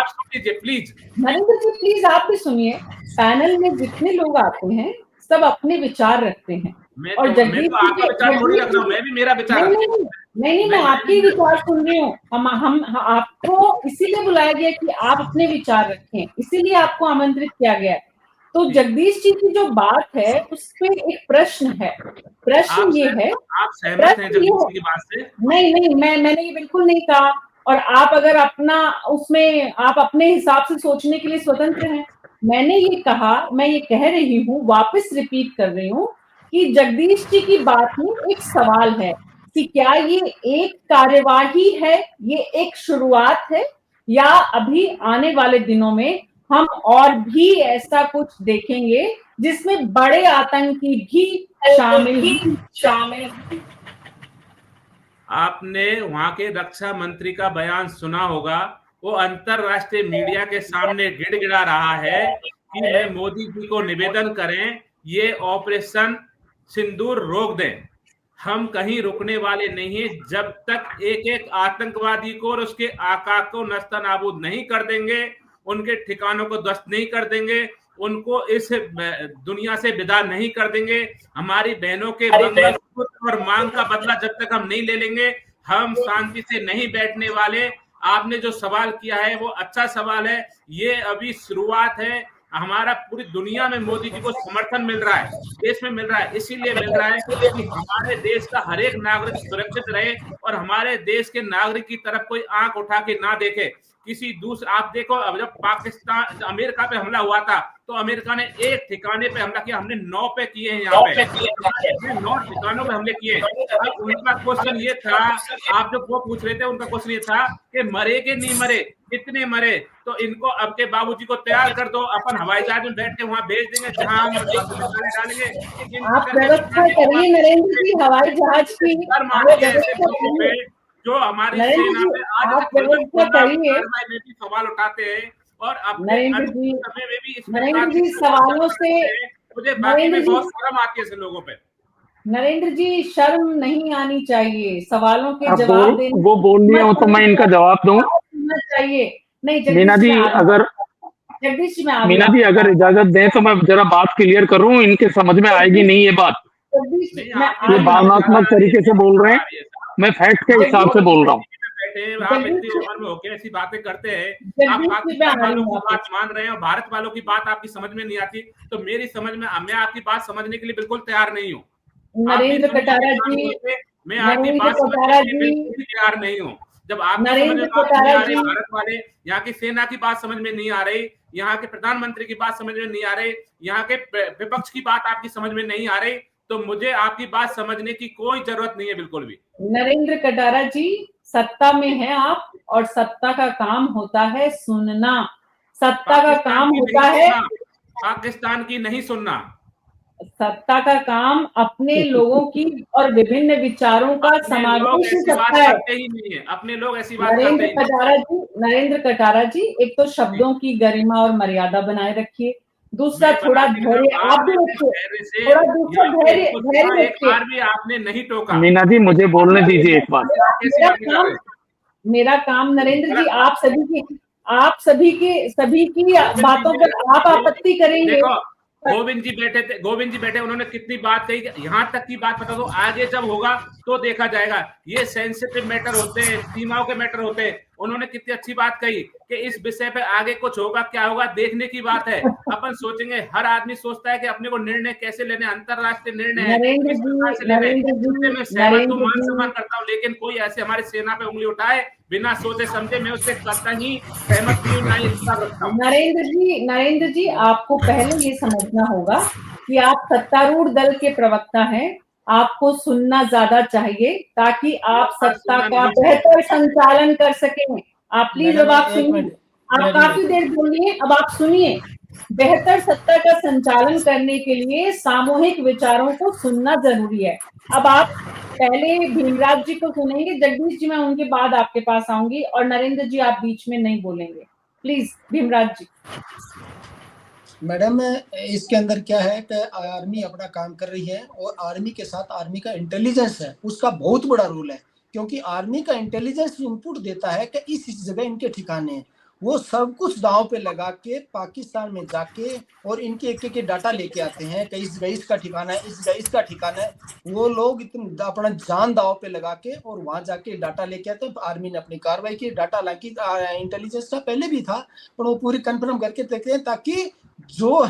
सुनिए प्लीज। नरेंद्र जी प्लीज आप भी सुनिए। पैनल में जितने लोग आते हैं सब अपने विचार रखते हैं, और जगदीश जी आपका विचार थोड़ी रख रहा हूं, मैं भी मेरा विचार नहीं, मैं आपके विचार सुन रही हूँ। हम आपको इसीलिए बुलाया गया कि आप अपने विचार रखें, इसीलिए आपको आमंत्रित किया गया है। तो जगदीश जी की जो बात है उस पे एक प्रश्न है। प्रश्न ये है, आप सहमत हैं जगदीश जी की बात से? नहीं, मैंने ये बिल्कुल नहीं कहा, और आप अगर अपना उसमें आप अपने हिसाब से सोचने के लिए स्वतंत्र हैं। मैंने ये कहा, मैं ये कह रही हूँ, वापस रिपीट कर रही हूँ कि जगदीश जी की बात में एक सवाल है कि क्या ये एक कार्यवाही है, ये एक शुरुआत है, या अभी आने वाले दिनों में हम और भी ऐसा कुछ देखेंगे जिसमें बड़े आतंकी भी शामिल। आपने वहां के रक्षा मंत्री का बयान सुना होगा, वो अंतरराष्ट्रीय मीडिया के सामने गिड़गिड़ा रहा है कि मैं मोदी जी को निवेदन करें ये ऑपरेशन सिंदूर रोक दें। हम कहीं रुकने वाले नहीं है जब तक एक एक आतंकवादी को और उसके आका को नस्तनाबूद नहीं कर देंगे, उनके ठिकानों को ध्वस्त नहीं कर देंगे, उनको इस दुनिया से विदा नहीं कर देंगे, हमारी बहनों के मंगलसूत्र और मांग का बदला जब तक हम नहीं ले लेंगे, हम शांति से नहीं बैठने वाले। आपने जो सवाल किया है वो अच्छा सवाल है, ये अभी शुरुआत है। हमारा पूरी दुनिया में मोदी जी को समर्थन मिल रहा है, देश में मिल रहा है, इसीलिए मिल रहा है कि हमारे देश का हर एक नागरिक सुरक्षित रहे और हमारे देश के नागरिक की तरफ कोई आंख उठा के ना देखे किसी दूसरे, आप देखो अब जब पाकिस्तान अमेरिका पे हमला हुआ था तो अमेरिका ने एक ठिकाने पे हमला किया, हमने 9 पे किए हैं, यहाँ पे 9 ठिकानों पे हमले किए। अब उनका क्वेश्चन ये था, आप जो वो पूछ रहे थे, उनका क्वेश्चन ये था कि मरे के नहीं मरे, कितने मरे, तो इनको अब के बाबूजी को तैयार कर दो, अपन हवाई जहाज में बैठ के वहां भेज देंगे जहां हम डालेंगे। आप व्यवस्था करिए नरेंद्र जी हवाई जहाज की, ऐसे लोगों पे जो हमारी सेना में आज में भी सवाल उठाते हैं और अपने समय में भी नरेंद्र जी सवालों से मुझे बाकी में बहुत शर्म आती है ऐसे लोगों पे। नरेंद्र जी शर्म नहीं आनी चाहिए, सवालों के जवाब देने वो बोल रही हो तो मैं इनका जवाब दूं चाहिए। नहीं मीना जी, अगर जगदीश जी मीना जी अगर इजाजत दें तो मैं जरा बात क्लियर करूं, इनके समझ में आएगी नहीं ये बात, ये भावनात्मक तरीके से बोल रहे हैं, मैं फैक्ट के हिसाब से बोल रहा हूँ। आप इतनी उम्र में होकर ऐसी बातें करते हैं, आप पाकिस्तान वालों की बात मान रहे हैं, भारत वालों की बात आपकी समझ में नहीं आती, तो मेरी समझ में, मैं आपकी बात समझने के लिए बिल्कुल तैयार नहीं हूँ। नरेंद्र कटारा जी, मैं आपकी बात समझने के लिए बिल्कुल तैयार नहीं हूँ। जब आपकी समझ में बात नहीं आ रही, भारत वाले यहाँ की सेना की बात समझ में नहीं आ रही, यहाँ के प्रधानमंत्री की बात समझ में नहीं आ रही, यहाँ के विपक्ष की बात आपकी समझ में नहीं आ रही, तो मुझे आपकी बात समझने की कोई जरूरत नहीं है बिल्कुल भी। नरेंद्र कटारा जी, सत्ता में है आप और सत्ता का काम होता है सुनना, सत्ता का काम होता है पाकिस्तान की नहीं सुनना, सत्ता का काम अपने लोगों की और विभिन्न विचारों का समावेश सकता है। अपने लोग ऐसी बात नरेंद्र कटारा जी, एक तो शब्दों की गरिमा और मर्यादा बनाए रखिए, दूसरा थोड़ा धैर्य आप भी रखिए, थोड़ा दूसरा धैर्य रखिए। आपने नहीं टोका। मीना जी मुझे बोलने दीजिए एक बात। मेरा काम नरेंद्र जी, आप सभी की बातों पर आप आपत्ति करेंगे। गोविंद जी बैठे उन्होंने कितनी बात कही, यहाँ तक की बात बता दो, आगे जब होगा तो देखा जाएगा। ये सेंसिटिव मैटर होते हैं, सीमाओं के मैटर होते हैं। उन्होंने कितनी अच्छी बात कही कि इस विषय पे आगे कुछ होगा, क्या होगा देखने की बात है। अपन सोचेंगे, हर आदमी सोचता है कि अपने को निर्णय कैसे लेने, अंतरराष्ट्रीय निर्णय है मैं सहमत हूँ, मान सम्मान करता हूँ, लेकिन कोई ऐसे हमारी सेना पे उंगली उठाए बिना सोचे समझे, मैं उससे कतई सहमत नहीं। नरेंद्र जी आपको पहले ये समझना होगा कि आप सत्तारूढ़ दल के प्रवक्ता हैं, आपको सुनना ज्यादा चाहिए ताकि आप सत्ता का बेहतर संचालन कर सकें। आप प्लीज, अब आप सुनिए, आप काफी देर बोलिए, अब आप सुनिए। बेहतर सत्ता का संचालन करने के लिए सामूहिक विचारों को सुनना जरूरी है। अब आप पहले भीमराज जी को सुनेंगे, जगदीश जी मैं उनके बाद आपके पास आऊंगी, और नरेंद्र जी आप बीच में नहीं बोलेंगे, प्लीज भीमराज जी। मैडम, इसके अंदर क्या है कि आर्मी अपना काम कर रही है और आर्मी के साथ आर्मी का इंटेलिजेंस है, उसका बहुत बड़ा रोल है, क्योंकि आर्मी का इंटेलिजेंस इनपुट देता है कि इस जगह इनके ठिकाने हैं। वो सब कुछ दांव पे लगा के पाकिस्तान में जाके और इनके एक डाटा लेके आते हैं कि इस गई इसका ठिकाना है, इस गई इसका ठिकाना है। वो लोग इतना अपना जान दांव पे लगा के और वहां जाके डाटा लेके आते हैं। आर्मी ने अपनी कार्रवाई की, डाटा लाकी इंटेलिजेंस का पहले भी था, पर वो पूरी कंफर्म करके देखते हैं ताकि जो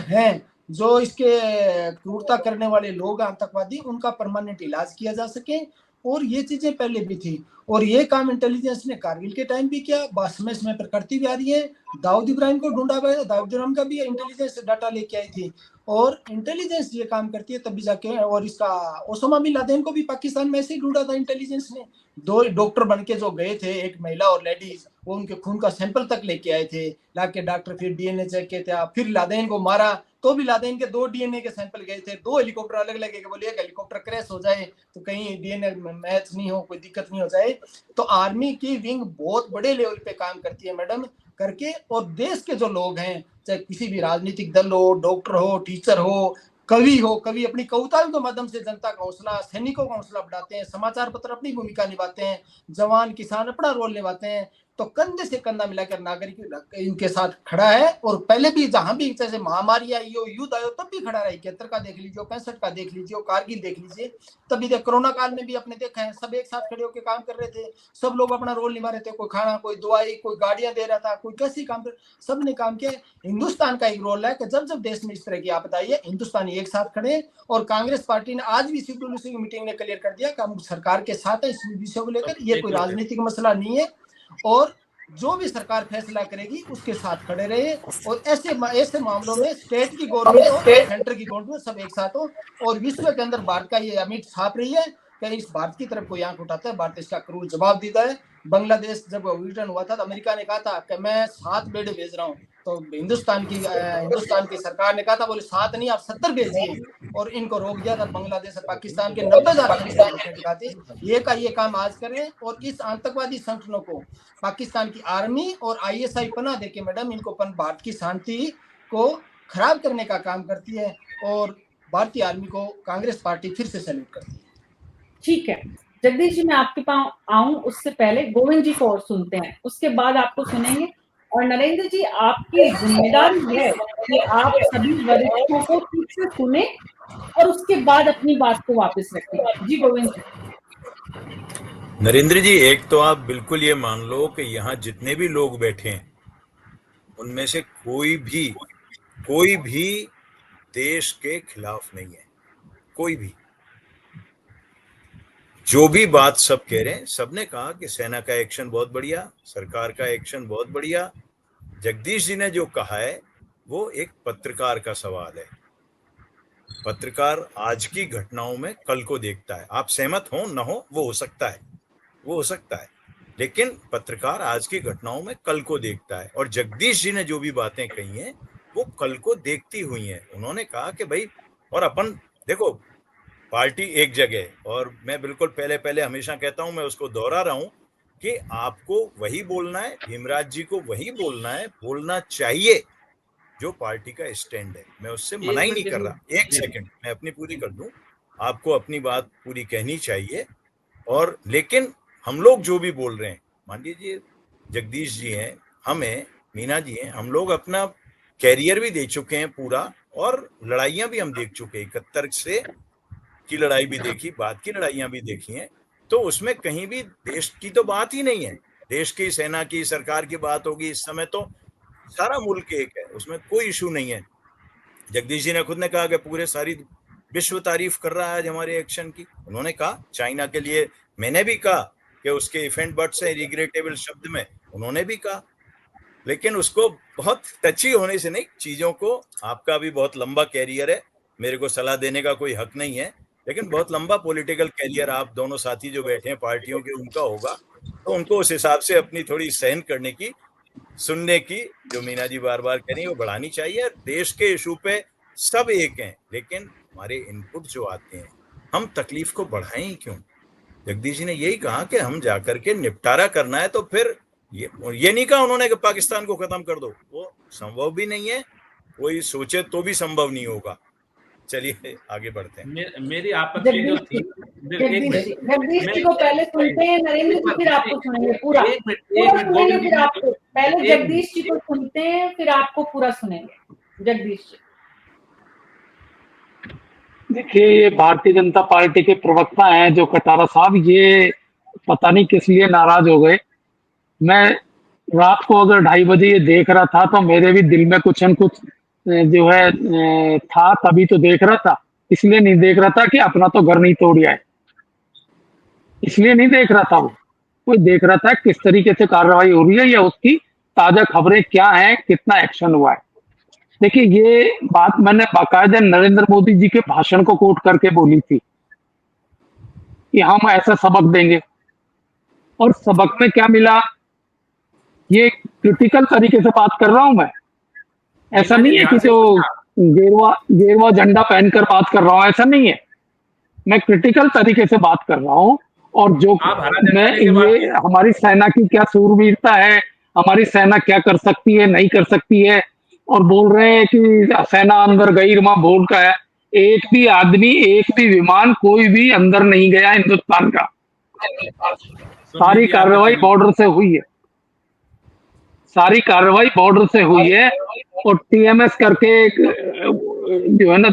इसके क्रूरता करने वाले लोग आतंकवादी, उनका परमानेंट इलाज किया जा सके। और ये चीजें पहले भी थी और ये काम इंटेलिजेंस ने कारगिल के टाइम भी किया, समय पर करती भी आ रही है। दाऊद इब्राहिम को ढूंढा, दाऊद इब्राहिम का भी इंटेलिजेंस डाटा लेके आई थी और इंटेलिजेंस ये काम करती है तभी जाके। और इसका ओसामा बिन लादेन को भी पाकिस्तान में ऐसे ही ढूंढा था इंटेलिजेंस ने। 2 डॉक्टर बनके जो गए थे, एक महिला और लेडीज, वो उनके खून का सैंपल तक लेके आए थे, लाके डॉक्टर फिर डीएनए चेक किए थे। फिर लादेन को मारा तो भी लादेन के 2 डीएनए के सैंपल गए थे। 2 हेलीकॉप्टर अलग लगे के बोलिए हेलीकॉप्टर क्रैश हो जाए तो कहीं डीएनए मैच नहीं हो, कोई दिक्कत नहीं हो जाए। तो आर्मी की विंग बहुत बड़े लेवल पे काम करती है मैडम करके। और देश के जो लोग हैं, चाहे किसी भी राजनीतिक दल हो, डॉक्टर हो, टीचर हो, कवि हो, कवि अपनी कविताओं के माध्यम से जनता का हौसला, सैनिकों का हौसला बढ़ाते हैं, समाचार पत्र अपनी भूमिका निभाते हैं, जवान किसान अपना रोल निभाते हैं। तो कंधे से कंधा मिलाकर नागरिक इनके साथ खड़ा है। और पहले भी जहां भी जैसे महामारी आई हो, युद्ध आयो, तब भी खड़ा रहा। 71 का देख लीजिए, 65 का देख लीजिए, कारगिल देख लीजिए, तभी कोरोना काल में भी अपने देखा है, सब एक साथ खड़े होकर काम कर रहे थे, सब लोग अपना रोल निभा रहे थे। कोई खाना, कोई दवाई, कोई गाड़ियां दे रहा था, कोई कैसे काम कर, सबने काम किया। हिंदुस्तान का एक रोल है कि जब जब देश में इस तरह की आपदा आई है, हिंदुस्तानी एक साथ खड़े। और कांग्रेस पार्टी ने आज भी की मीटिंग में क्लियर कर दिया कि हम सरकार के साथ है इस विषय को लेकर, ये कोई राजनीतिक मसला नहीं है। और जो भी सरकार फैसला करेगी उसके साथ खड़े रहे, और ऐसे मामलों में स्टेट की गवर्नमेंट हो, सेंटर की गवर्नमेंट, सब एक साथ हो। और विश्व के अंदर भारत का ये इमेज छाप रही है कि इस भारत की तरफ कोई आंख उठाता है, भारत इसका क्रूर जवाब देता है। बांग्लादेश जब विघटन हुआ था तो अमेरिका ने कहा था कि मैं 7 बेड़े भेज रहा हूँ, तो हिंदुस्तान की सरकार ने कहा था बोले 7 नहीं आप 70 भेजिए, और इनको रोक दिया था। बांग्लादेश और पाकिस्तान के 90,000 ये का ये काम आज करें, और इस आतंकवादी संगठनों को पाकिस्तान की आर्मी और ISI पनाह देके मैडम इनको भारत की शांति को खराब करने का काम करती है, और भारतीय आर्मी को कांग्रेस पार्टी फिर से सैल्यूट करती है। ठीक है जगदीश जी, मैं आपके पास आऊं उससे पहले गोविंद जी को और सुनते हैं, उसके बाद आपको सुनेंगे। और नरेंद्र जी, आपकी जिम्मेदारी है कि आप सभी वरिष्ठों को ठीक से सुने और उसके बाद अपनी बात को वापस रखें। जी गोविंद जी। नरेंद्र जी, एक तो आप बिल्कुल ये मान लो कि यहाँ जितने भी लोग बैठे हैं उनमें से कोई भी देश के खिलाफ नहीं है, कोई भी। जो भी बात सब कह रहे हैं, सबने कहा कि सेना का एक्शन बहुत बढ़िया, सरकार का एक्शन बहुत बढ़िया। जगदीश जी ने जो कहा है वो एक पत्रकार का सवाल है। पत्रकार आज की घटनाओं में कल को देखता है। आप सहमत हो न हो वो हो सकता है, लेकिन पत्रकार आज की घटनाओं में कल को देखता है। और जगदीश जी ने जो भी बातें कही हैं वो कल को देखती हुई हैं। उन्होंने कहा कि भाई, और अपन देखो पार्टी एक जगह, और मैं बिल्कुल पहले हमेशा कहता हूं, मैं उसको दोहरा रहा हूं कि आपको वही बोलना है, भीमराज जी को वही बोलना चाहिए जो पार्टी का स्टैंड है। मैं उससे मना ही नहीं कर रहा। एक सेकंड मैं अपनी पूरी कर दूं, आपको अपनी बात पूरी कहनी चाहिए। और लेकिन हम लोग जो भी बोल रहे हैं, मान लीजिए जगदीश जी हैं, हमें मीना जी हैं, हम लोग अपना कैरियर भी दे चुके हैं पूरा, और लड़ाइयां भी हम देख चुके हैं। 71 से की लड़ाई भी देखी, बाद की लड़ाइयां भी देखी हैं, तो उसमें कहीं भी देश की तो बात ही नहीं है। देश की, सेना की, सरकार की बात होगी। इस समय तो सारा मुल्क एक है, उसमें कोई इशू नहीं है। जगदीश जी ने खुद ने कहा कि पूरे सारी विश्व तारीफ कर रहा है आज हमारे एक्शन की। उन्होंने कहा चाइना के लिए, मैंने भी कहा कि उसके इफेंट बट से रिग्रेटेबल शब्द में उन्होंने भी कहा, लेकिन उसको बहुत टची होने से नहीं, चीजों को, आपका भी बहुत लंबा कैरियर है, मेरे को सलाह देने का कोई हक नहीं है, लेकिन बहुत लंबा पॉलिटिकल कैरियर आप दोनों साथी जो बैठे हैं पार्टियों के, उनका होगा, तो उनको उस हिसाब से अपनी थोड़ी सहन करने की, सुनने की, जो मीना जी बार बार कह रही है वो बढ़ानी चाहिए। देश के इशू पे सब एक हैं, लेकिन हमारे इनपुट जो आते हैं, हम तकलीफ को बढ़ाएं ही क्यों। जगदीश जी ने यही कहा कि हम जाकर के निपटारा करना है, तो फिर ये नहीं कहा उन्होंने कि पाकिस्तान को खत्म कर दो, वो संभव भी नहीं है, कोई सोचे तो भी संभव नहीं होगा। चलिए आगे बढ़ते हैं। मेरी आपत्ति जो थी, जगदीश जी को पहले सुनते हैं, नरेंद्र जी फिर आपको सुनेंगे पूरा। फिर आपको पहले जगदीश जी को सुनते हैं, फिर आपको पूरा सुनेंगे। जगदीश जी। देखिए, ये भारतीय जनता पार्टी के प्रवक्ता हैं जो कटारा साहब, ये पता नहीं किस लिए नाराज हो गए। मैं रात को अगर 2:30 बजे ये देख रहा था तो मेरे भी दिल में कुछ न कुछ जो है था, तभी तो देख रहा था। इसलिए नहीं देख रहा था कि अपना तो घर नहीं तोड़ आए, इसलिए नहीं देख रहा था। वो देख रहा था किस तरीके से कार्रवाई हो रही है या उसकी ताजा खबरें क्या हैं, कितना एक्शन हुआ है। देखिए, ये बात मैंने बाकायदा नरेंद्र मोदी जी के भाषण को कोट करके बोली थी कि हम ऐसा सबक देंगे, और सबक में क्या मिला, ये क्रिटिकल तरीके से बात कर रहा हूं मैं। ऐसा नहीं है कि जो गेरुआ झंडा पहनकर बात कर रहा हूं, ऐसा नहीं है। मैं क्रिटिकल तरीके से बात कर रहा हूं, और जो मैं ये हमारी सेना की क्या सूरवीरता है, हमारी सेना क्या कर सकती है, नहीं कर सकती है, और बोल रहे हैं कि सेना अंदर गई, वहां बोल का है। एक भी आदमी, एक भी विमान, कोई भी अंदर नहीं गया हिंदुस्तान का। सारी कार्रवाई बॉर्डर से हुई है, सारी कार्रवाई बॉर्डर से हुई है। और टीएमएस करके जो है ना,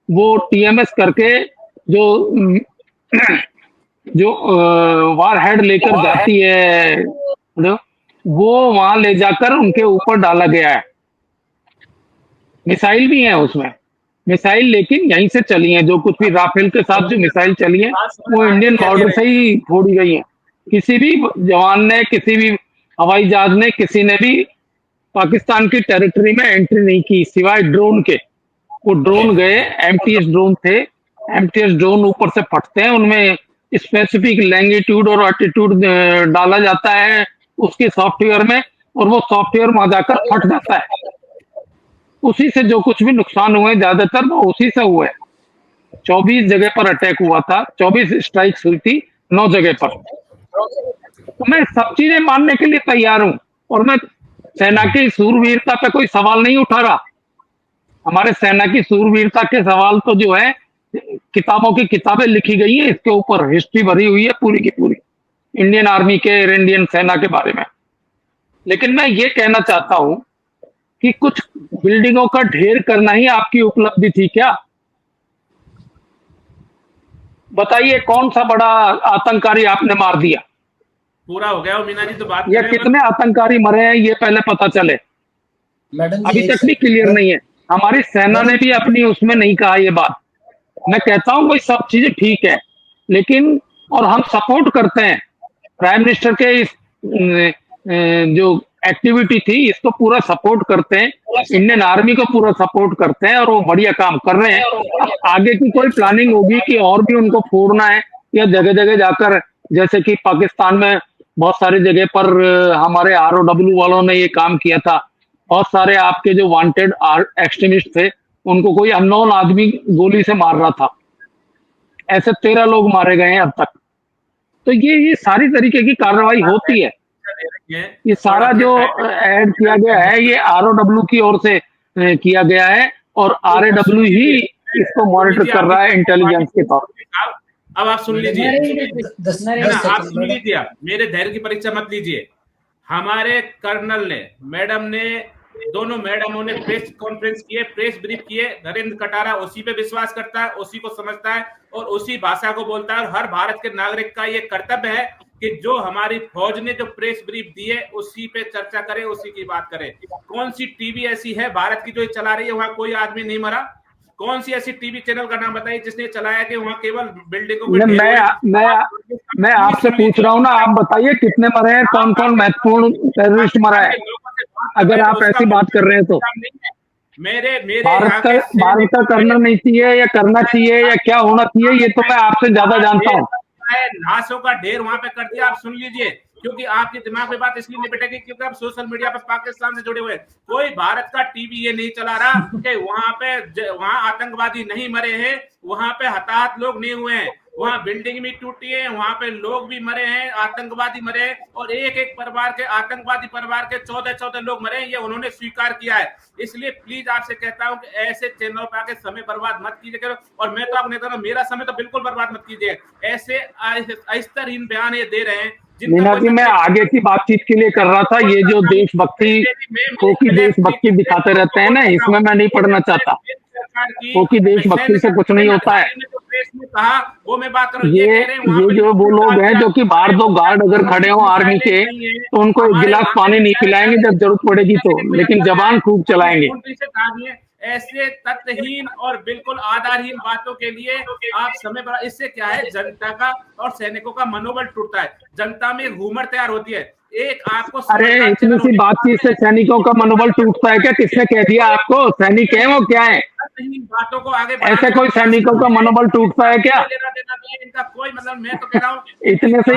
वो टीएमएस करके जो वार हेड लेकर जाती है, वो वहां ले जाकर उनके ऊपर डाला गया है। मिसाइल भी है उसमें, मिसाइल लेकिन यहीं से चली है। जो कुछ भी राफेल के साथ जो मिसाइल चली है वो इंडियन बॉर्डर से ही छोड़ी गई है। किसी भी जवान ने, किसी भी हवाई जहाज ने किसी ने भी पाकिस्तान की टेरिटरी में एंट्री नहीं की सिवाय ड्रोन के। वो ड्रोन गए, एमटीएस ड्रोन थे। एमटीएस ड्रोन ऊपर से फटते हैं, उनमें स्पेसिफिक लैंगिट्यूड और एल्टीट्यूड डाला जाता है उसके सॉफ्टवेयर में, और वो सॉफ्टवेयर वहां जाकर फट जाता है। उसी से जो कुछ भी नुकसान हुए ज्यादातर वो उसी से हुए। 24 जगह पर अटैक हुआ था, 24 स्ट्राइक्स हुई थी 9 जगह पर। तो मैं सब चीजें मानने के लिए तैयार हूं, और मैं सेना की सूरवीरता पे कोई सवाल नहीं उठा रहा। हमारे सेना की सूरवीरता के सवाल तो जो है किताबों की किताबें लिखी गई है, इसके ऊपर हिस्ट्री भरी हुई है पूरी की पूरी इंडियन आर्मी के, इंडियन सेना के बारे में। लेकिन मैं ये कहना चाहता हूं कि कुछ बिल्डिंगों का ढेर करना ही आपकी उपलब्धि थी क्या? बताइए कौन सा बड़ा आतंककारी आपने मार दिया? पूरा हो गया वो मीना जी, तो बात या करें कितने आतंककारी मरे हैं ये पहले पता चले। मैडम अभी जी तक भी क्लियर नहीं है। हमारी सेना ने भी अपनी उसमें नहीं कहा ये बात। मैं कहता हूं भाई सब चीजें ठीक है, लेकिन और हम सपोर्ट करते हैं प्राइम मिनिस्टर के इस जो एक्टिविटी थी इसको पूरा सपोर्ट करते हैं, इंडियन आर्मी को पूरा सपोर्ट करते हैं, और वो बढ़िया काम कर रहे हैं। अब आगे की कोई प्लानिंग होगी कि और भी उनको फोड़ना है या जगह जगह जाकर, जैसे कि पाकिस्तान में बहुत सारी जगह पर हमारे आरओडब्ल्यू वालों ने ये काम किया था। बहुत सारे आपके जो वांटेड एक्सट्रीमिस्ट थे उनको कोई अननोन आदमी गोली से मार रहा था। ऐसे 13 लोग मारे गए हैं अब तक। तो ये सारी तरीके की कार्रवाई होती है। ये सारा जो ऐड किया गया है ये आरओडब्ल्यू की ओर से किया गया है, और आरओडब्ल्यू ही इसको मॉनिटर कर रहा है इंटेलिजेंस के तौर पर। अब आप सुन लीजिए नरेंद्र, आप सुन लीजिए, मेरे धैर्य की परीक्षा मत लीजिए। हमारे कर्नल ने, मैडम ने, दोनों मैडमों ने प्रेस कॉन्फ्रेंस किए, प्रेस ब्रीफ किए। नरेंद्र कटारा उसी पे विश्वास करता है, उसी को समझता है और उसी भाषा को बोलता है। और हर भारत के नागरिक का ये कर्तव्य है कि जो हमारी फौज ने जो प्रेस ब्रीफ दी है उसी पे चर्चा करे, उसी की बात करे। कौन सी टीवी ऐसी है भारत की जो चला रही है वहां कोई आदमी नहीं मरा? कौन सी ऐसी टीवी चैनल का नाम बताइए जिसने चलाया कि वहां केवल बिल्डिंगों के मैं आपसे पूछ रहा हूँ ना, आप बताइए कितने मरे हैं, कौन कौन महत्वपूर्ण टेररिस्ट मरा है, अगर आप ऐसी बात कर रहे हैं तो। मेरे भारत का करना नहीं चाहिए या करना चाहिए या क्या होना चाहिए, ये तो मैं आपसे ज्यादा जानता हूँ। लाशों का ढेर वहां पे कर दिया। आप सुन लीजिए, क्योंकि आपके दिमाग में बात इसलिए नहीं बैठेगी क्योंकि आप सोशल मीडिया पर पाकिस्तान से जुड़े हुए। कोई भारत का टीवी ये नहीं चला रहा कि वहां आतंकवादी नहीं मरे हैं, वहां पे हताहत लोग नहीं हुए हैं, वहां बिल्डिंग भी टूटी है, वहां पे लोग भी मरे हैं, आतंकवादी मरे हैं, और एक एक परिवार के, आतंकवादी परिवार के 14 लोग मरे हैं, ये उन्होंने स्वीकार किया है। इसलिए प्लीज आपसे कहता हूं कि ऐसे चैनलों पर आके समय बर्बाद मत कीजिए। और मैं तो आपने कहा मेरा समय तो बिल्कुल बर्बाद मत कीजिए। ऐसे अस्तरहीन बयान ये दे रहे हैं। मीना जी, मैं आगे की बातचीत के लिए कर रहा था। ये जो देशभक्ति की देशभक्ति दिखाते रहते हैं ना, इसमें मैं नहीं पढ़ना चाहता। क्योंकि देशभक्ति से कुछ नहीं होता है। वो मैं बात कर रहा हूं, ये जो वो लोग हैं जो कि बाहर दो गार्ड अगर खड़े हो आर्मी के, तो उनको एक गिलास पानी नहीं पिलाएंगे जब जरूरत पड़ेगी तो, लेकिन जबान खूब चलाएंगे। ऐसे तथ्यहीन और बिल्कुल आधारहीन बातों के लिए आप समय पर, इससे क्या है, जनता का और सैनिकों का मनोबल टूटता है, जनता में घूमर तैयार होती है। एक आपको, अरे इतनी सी बातचीत से सैनिकों का मनोबल टूटता है क्या? किसने कह दिया आपको? सैनिक है वो क्या है? बातों को आगे ऐसे कोई सैनिकों का मनोबल टूटता है क्या? इनका कोई मतलब, मैं तो कह रहा हूँ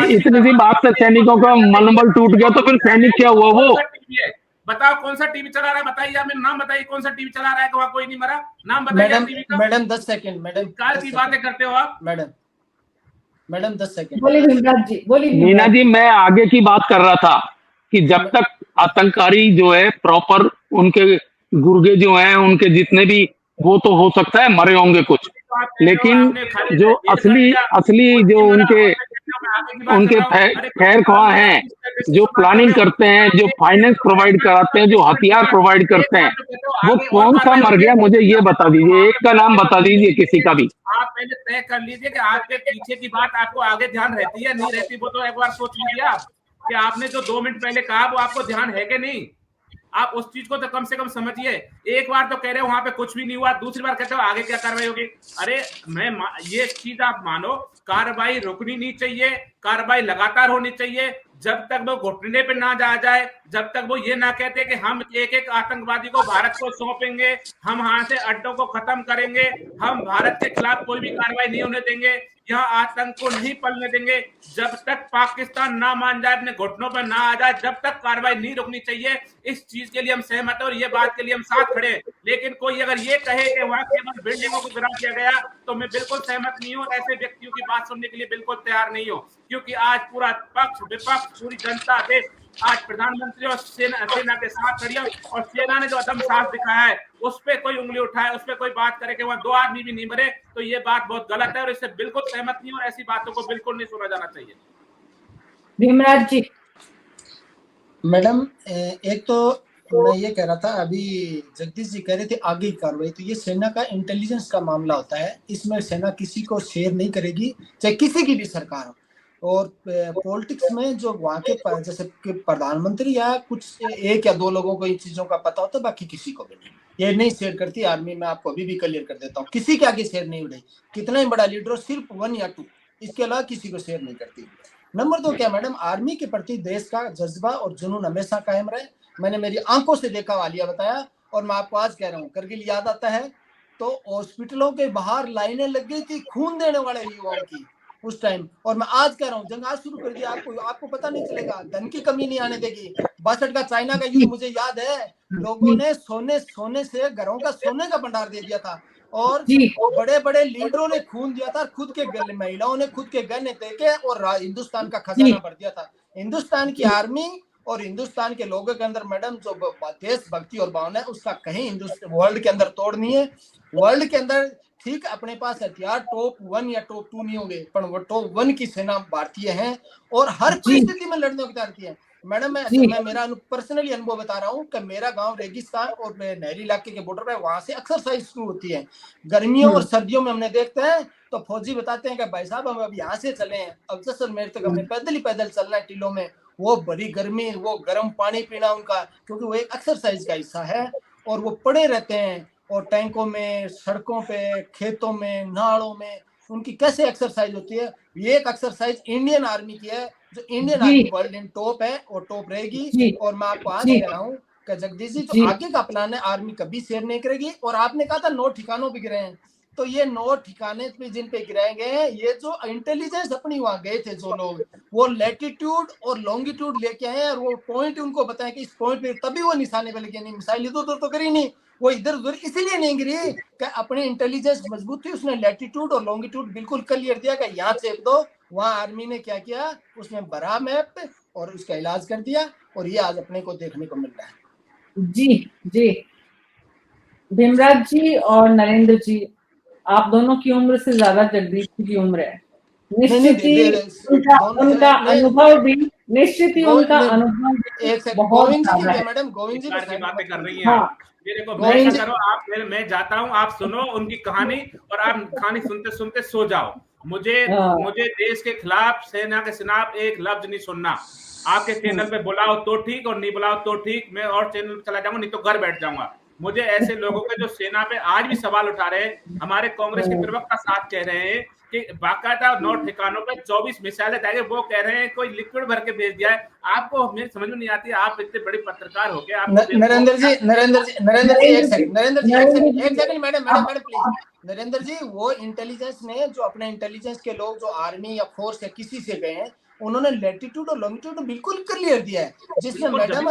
इतनी सी बात से सैनिकों का मनोबल टूट गया तो फिर सैनिक क्या हुआ? वो बताओ कौन सा टीवी चला रहा है, बताइए, आप नाम बताइए कौन सा टीवी चला रहा है कि वहां कोई नहीं मरा? नाम बताइए टीवी का। Madam 10 second. मैडम कार की बातें करते हो आप। Madam 10 second. बोलिए भीमराज जी, बोलिए मीना जी, मैं आगे की बात कर रहा था कि जब तक आतंककारी जो है प्रॉपर, उनके गुर्गे जो हैं, उनके जितने भी, वो तो हो सकता है मरे होंगे कुछ, लेकिन जो असली जो उनके खैर ख्वाह हैं, जो प्लानिंग करते हैं, जो फाइनेंस प्रोवाइड कराते हैं, जो हथियार प्रोवाइड करते हैं, वो कौन सा मर गया मुझे ये बता दीजिए। एक का नाम बता दीजिए किसी का भी। आप पहले तय कर लीजिए कि आपके पीछे की बात आपको आगे ध्यान रहती है नहीं रहती, वो तो एक बार सोच लीजिए आप कि आपने जो 2 मिनट पहले कहा वो आपको ध्यान है कि नहीं। आप उस चीज को तो कम से कम समझिए। एक बार तो कह रहे हो वहां पे कुछ भी नहीं हुआ, दूसरी बार कहते हो आगे क्या कार्रवाई होगी। अरे ये चीज आप मानो, कार्रवाई रुकनी नहीं चाहिए, कार्रवाई लगातार होनी चाहिए। जब तक वो घुटने पे ना जा जाए, जब तक वो ये ना कहते कि हम एक एक आतंकवादी को भारत को सौंपेंगे, हम वहां से अड्डों को खत्म करेंगे, हम भारत के खिलाफ कोई भी कार्रवाई नहीं होने देंगे, यहाँ आतंक को नहीं पलने देंगे, जब तक पाकिस्तान ना मान जाए, अपने घुटनों पर ना आ जाए, जब तक कार्रवाई नहीं रुकनी चाहिए। इस चीज के लिए हम सहमत हैं और ये बात के लिए हम साथ खड़े हैं। लेकिन कोई अगर ये कहे कि वहां केवल बिल्डिंगों को गिरा दिया गया, तो मैं बिल्कुल सहमत नहीं हूं, ऐसे व्यक्तियों की बात सुनने के लिए बिल्कुल तैयार नहीं हूं, क्योंकि आज पूरा पक्ष विपक्ष पूरी जनता देश आज प्रधानमंत्री और सेना के साथ खड़ी है, और सेना ने जो अदम साहस दिखाया है उस पर कोई उंगली उठाए, उस पर कोई बात करे कि वहां 2 आदमी भी नहीं मरे, तो ये बात बहुत गलत है और इससे बिल्कुल सहमत नहीं, और ऐसी बातों को बिल्कुल नहीं सुना जाना चाहिए। भीमराज जी। मैडम, एक तो मैं ये कह रहा था, अभी जगदीश जी कह रहे थे आगे की कार्रवाई, तो ये सेना का इंटेलिजेंस का मामला होता है, इसमें सेना किसी को शेयर नहीं करेगी, चाहे किसी की भी सरकार हो। और पॉलिटिक्स में जो वहाँ के जैसे कि प्रधानमंत्री या कुछ 1 या 2 लोगों को इन चीजों का पता होता है, बाकी किसी को भी नहीं, ये नहीं शेयर करती आर्मी। में आपको अभी भी क्लियर कर देता हूँ, किसी के आगे शेयर नहीं उड़ाई, कितना ही बड़ा लीडर हो, सिर्फ 1 या 2, इसके अलावा किसी को शेयर नहीं करती। नंबर 2 क्या मैडम, आर्मी के प्रति देश का जज्बा और जुनून हमेशा कायम रहे। मैंने मेरी आंखों से देखा, वालिया बताया, और मैं आपको आज कह रहा हूँ, करगिल याद आता है तो हॉस्पिटलों के बाहर लाइनें लग गई थी खून देने वाले युवाओं की उस टाइम। और मैं आज कह रहा हूँ, जंग आज शुरू कर दिया, आपको पता नहीं चलेगा, धन की कमी नहीं आने देगी। 62 का चाइना का युद्ध मुझे याद है, लोगों ने सोने से घरों का सोने का भंडार दे दिया था, और बड़े बड़े लीडरों ने खून दिया था, खुद के गले, महिलाओं ने खुद के गहने देके और हिंदुस्तान का खजाना भर दिया था। हिंदुस्तान की आर्मी और हिंदुस्तान के लोगों के अंदर मैडम जो देशभक्ति और भावना है, उसका कहीं हिंदुस्तान वर्ल्ड के अंदर तोड़ नहीं है। वर्ल्ड के अंदर ठीक अपने पास हथियार टॉप 1 या टॉप 2 नहीं होंगे, पर वो टॉप 1 की सेना भारतीय है और हर परिस्थिति में लड़ने को तैयार है। मैडम, मैं मेरा पर्सनली अनुभव बता रहा हूँ कि मेरा गांव रेगिस्तान और नहरी इलाके के बॉर्डर पे, वहां से एक्सरसाइज शुरू होती है गर्मियों और सर्दियों में। हमने देखते हैं तो फौजी बताते हैं कि भाई साहब हम अब यहाँ से चले हैं, अब 10 मिनट तक हमने पैदल चलना है टीलों में, वो बड़ी गर्मी, वो गर्म पानी पीना उनका, क्योंकि वो एक एक्सरसाइज का हिस्सा है। और वो पड़े रहते हैं और टैंकों में, सड़कों पे, खेतों में, नालों में, उनकी कैसे एक्सरसाइज होती है। ये एक एक्सरसाइज इंडियन आर्मी की है, जो Indian army world in top है और टॉप रहेगी। और मैं आपको आज कह रहा हूँ कि जगदीश जी, जो आगे का प्लान है आर्मी कभी शेयर नहीं करेगी। और आपने कहा था 9 ठिकानों पे गिरे हैं, तो ये 9 ठिकाने पे जिन पे गिराए गए हैं, ये जो इंटेलिजेंस अपनी वहां गए थे जो लोग, वो लैटिट्यूड और लॉन्गिट्यूड लेके आए हैं, और वो पॉइंट उनको बताया कि इस पॉइंट पे, तभी वो निशाने पे लगे। नहीं, मिसाइल इधर उधर तो करी नहीं, वो इधर उधर इसलिए नहीं गिरी कि अपनी इंटेलिजेंस मजबूत थी, उसने लैटिट्यूड और लॉन्गिट्यूड बिल्कुल क्लियर दिया कि यहाँ चेप दो। वहां आर्मी ने क्या किया, उसने बड़ा मैप और उसका इलाज कर दिया, और ये आज अपने को देखने को मिल रहा है। जी भीमराज जी और नरेंद्र जी, आप दोनों की उम्र से ज्यादा जगदीश जी की उम्र है, निश्चित ही उनका अनुभव भी, निश्चित ही उनका अनुभव बहुत ज्यादा है। मैडम, गोविंद जी की बातें कर रही हैं आप, मेरे को करो आप, मैं जाता हूँ, आप सुनो उनकी कहानी, और आप कहानी सुनते सुनते सो जाओ। मुझे देश के खिलाफ, सेना के खिलाफ एक लफ्ज नहीं सुनना। आपके चैनल पे बुलाओ तो ठीक, और नहीं बुलाओ तो ठीक, मैं और चैनल पे चला जाऊंगा, नहीं तो घर बैठ जाऊंगा। मुझे ऐसे लोगों के जो सेना पे आज भी सवाल उठा रहे हैं, हमारे कांग्रेस के प्रवक्ता साथ कह रहे हैं कि बाकायदा 9 ठिकानों पे 24 मिसाइलें जाएंगे, वो कह रहे हैं कोई लिक्विड भर के भेज दिया है। आपको हमें समझ में नहीं आती, आप इतने बड़े पत्रकार हो गए। नरेंद्र जी एक सेकंड मैडम प्लीज। नरेंद्र जी, वो इंटेलिजेंस ने, जो अपने इंटेलिजेंस के लोग जो आर्मी या फोर्स या किसी से गए हैं, उन्होंने लैटिट्यूड और लॉन्गिट्यूड बिल्कुल क्लियर दिया है, जिसमें मैडम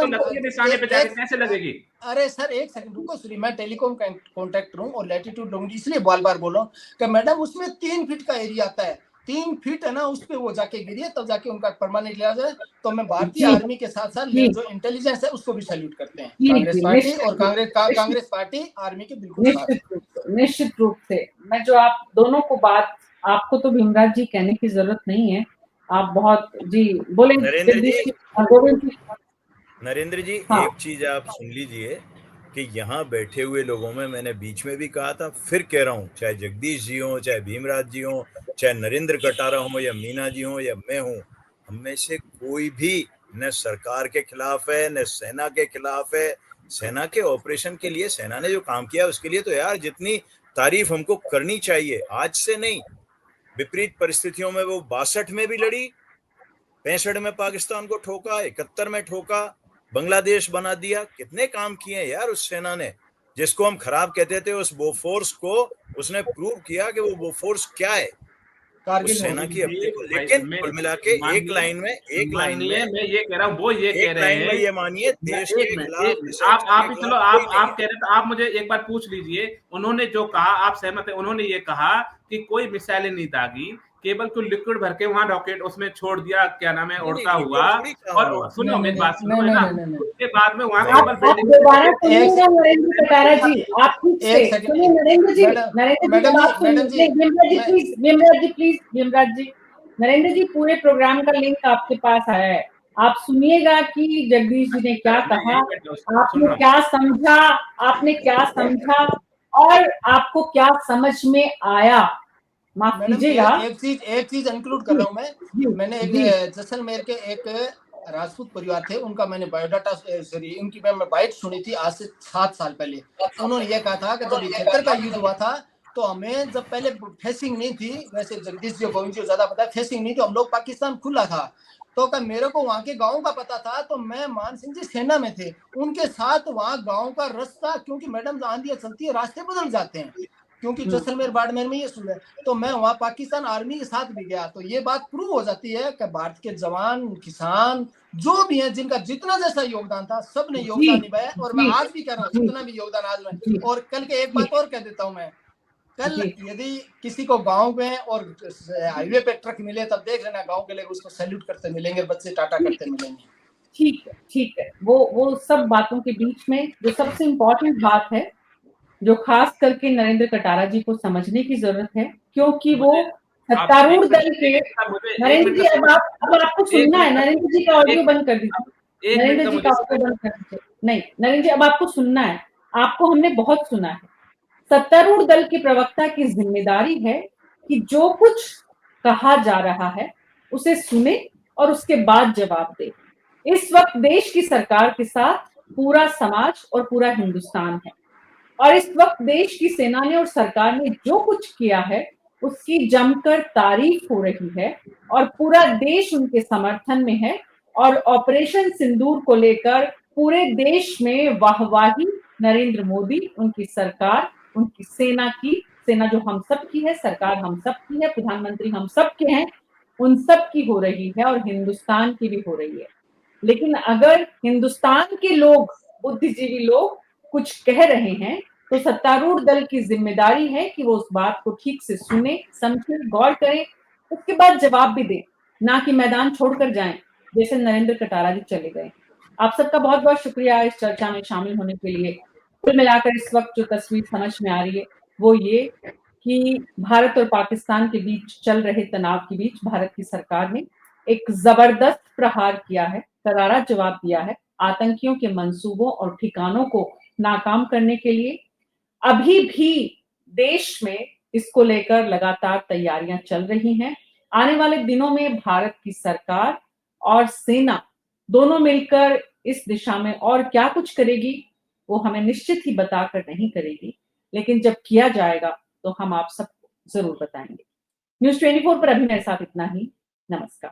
कैसे लगेगी। अरे सर एक सेकंड रुको, सॉरी, मैं टेलीकॉम कॉन्ट्रैक्टर हूँ, और लैटिट्यूड लॉन्गिट्यूड इसलिए बार बार बोल रहा हूँ कि मैडम उसमें 3 फीट का एरिया आता है, 3 फीट है ना, उस पे वो जाके गिरी है, तब जाके उनका परमानेंट लिया जाए। तो मैं भारतीय आर्मी के साथ साथ जो इंटेलिजेंस है उसको भी सैल्यूट करते हैं, कांग्रेस पार्टी और कांग्रेस पार्टी आर्मी के बिल्कुल निश्चित रूप से। मैं जो आप दोनों को बात, आपको तो भीमराज जी कहने की जरूरत नहीं है, आप बहुत जी बोले। नरेंद्र जी एक चीज आप सुन लीजिए कि यहाँ बैठे हुए लोगों में, मैंने बीच में भी कहा था, फिर कह रहा हूँ, चाहे जगदीश जी हो, चाहे भीमराज जी हो, चाहे नरेंद्र कटारा हो, या मीना जी हो, या मैं हूँ, हम में से कोई भी न सरकार के खिलाफ है, न सेना के खिलाफ है। सेना के ऑपरेशन के लिए सेना ने जो काम किया उसके लिए तो यार जितनी तारीफ हमको करनी चाहिए, आज से नहीं, विपरीत परिस्थितियों में वो 62 में भी लड़ी, 65 में पाकिस्तान को ठोका, 71 में ठोका, बांग्लादेश बना दिया। कितने काम किए यार उस सेना ने, जिसको हम खराब कहते थे, उस बोफोर्स को उसने प्रूव किया कि वो बोफोर्स क्या है, उस सेना की अपनी को। लेकिन कुल मिला के एक लाइन में मैं ये कह रहा हूँ, वो ये कह रहे हैं, ये मानिए देश के खिलाफ आप चलो आप कह रहे हैं, तो आप मुझे एक बार पूछ लीजिए, उन्होंने जो कहा आप सहमत है? उन्होंने ये कहा कि कोई मिसाइलें नहीं दागी, केवल कोई लिक्विड भर के वहां रॉकेट उसमें छोड़ दिया, क्या नाम है, उड़ता हुआ। और सुनो मेरी बात सुनो है ना, उसके बाद में वहां आप दोबारा सुनिए नरेंद्र कटारा जी, आप ठीक से सुनिए। नरेंद्र जी प्लीज, नरेंद्र जी पूरे प्रोग्राम का लिंक आपके पास आया है, आप सुनिएगा कि जगदीश जी ने क्या कहा, आपने क्या समझा और आपको क्या समझ में आया। माफ कीजिएगा, एक चीज इंक्लूड कर रहा हूँ मैं। मैंने एक जैसलमेर के एक राजपूत परिवार थे, उनका मैंने बायोडाटा उनकी मैं बाइट सुनी थी आज से 7 साल पहले। उन्होंने ये कहा था कि जब 71 का युद्ध हुआ था तो हमें जब पहले फेसिंग नहीं थी, वैसे जगदीश जी गोविंद जी ज्यादा पता है, फेसिंग नहीं थी, हम लोग पाकिस्तान खुला था, तो क्या मेरे को वहां के गाँव का पता था, तो मैं मान सिंह जी सेना में थे, उनके साथ वहां गाँव का रास्ता, क्योंकि मैडम आंधियां चलती है रास्ते बदल जाते हैं, क्योंकि जैसलमेर बाड़मेर में ये सुन है, तो मैं वहां पाकिस्तान आर्मी के साथ भी गया, तो ये बात प्रूव हो जाती है कि भारत के जवान, किसान जो भी हैं, जिनका जितना जैसा योगदान था, सबने योगदान निभाया। और मैं आज भी कह रहा हूँ जितना भी योगदान आज में। और कल के एक बात और कह देता हूँ मैं, कल यदि किसी को गांव में और हाईवे पे ट्रक मिले, तब देख लेना गांव के लोग उसको सैल्यूट करते मिलेंगे, बच्चे टाटा करते मिलेंगे। ठीक है, वो सब बातों के बीच में जो सबसे इम्पोर्टेंट बात है, जो खास करके नरेंद्र कटारा जी को समझने की जरूरत है, क्योंकि वो सत्तारूढ़ दल के, नरेंद्र जी अब आपको सुनना है, नरेंद्र जी का ऑडियो बंद कर दीजिए, नरेंद्र जी का ऑडियो बंद कर दीजिए। नहीं नरेंद्र जी, अब आपको सुनना है, आपको हमने बहुत सुना है। सत्तारूढ़ दल के प्रवक्ता की जिम्मेदारी है कि जो कुछ कहा जा रहा है उसे सुने और उसके बाद जवाब दे। इस वक्त देश की सरकार के साथ पूरा समाज और पूरा हिंदुस्तान है, और इस वक्त देश की सेना ने और सरकार ने जो कुछ किया है उसकी जमकर तारीफ हो रही है, और पूरा देश उनके समर्थन में है। और ऑपरेशन सिंदूर को लेकर पूरे देश में वाहवाही नरेंद्र मोदी, उनकी सरकार, उनकी सेना की, सेना जो हम सब की है, सरकार हम सब की है, प्रधानमंत्री हम सब के हैं, उन सब की हो रही है, और हिंदुस्तान की भी हो रही है। लेकिन अगर हिंदुस्तान के लोग, बुद्धिजीवी लोग कुछ कह रहे हैं, तो सत्तारूढ़ दल की जिम्मेदारी है कि वो उस बात को ठीक से सुने, समझे, गौर करें, उसके बाद जवाब भी दे, ना कि मैदान छोड़कर जाएं जैसे नरेंद्र कटारा जी चले गए। आप सबका बहुत बहुत शुक्रिया इस चर्चा में शामिल होने के लिए। कुल मिलाकर इस वक्त जो तस्वीर समझ में आ रही है वो ये कि भारत और पाकिस्तान के बीच चल रहे तनाव के बीच भारत की सरकार ने एक जबरदस्त प्रहार किया है, करारा जवाब दिया है आतंकियों के मंसूबों और ठिकानों को नाकाम करने के लिए। अभी भी देश में इसको लेकर लगातार तैयारियां चल रही हैं। आने वाले दिनों में भारत की सरकार और सेना दोनों मिलकर इस दिशा में और क्या कुछ करेगी वो हमें निश्चित ही बताकर नहीं करेगी, लेकिन जब किया जाएगा तो हम आप सबको जरूर बताएंगे। न्यूज़ 24 पर अभी मेरे साथ इतना ही। नमस्कार।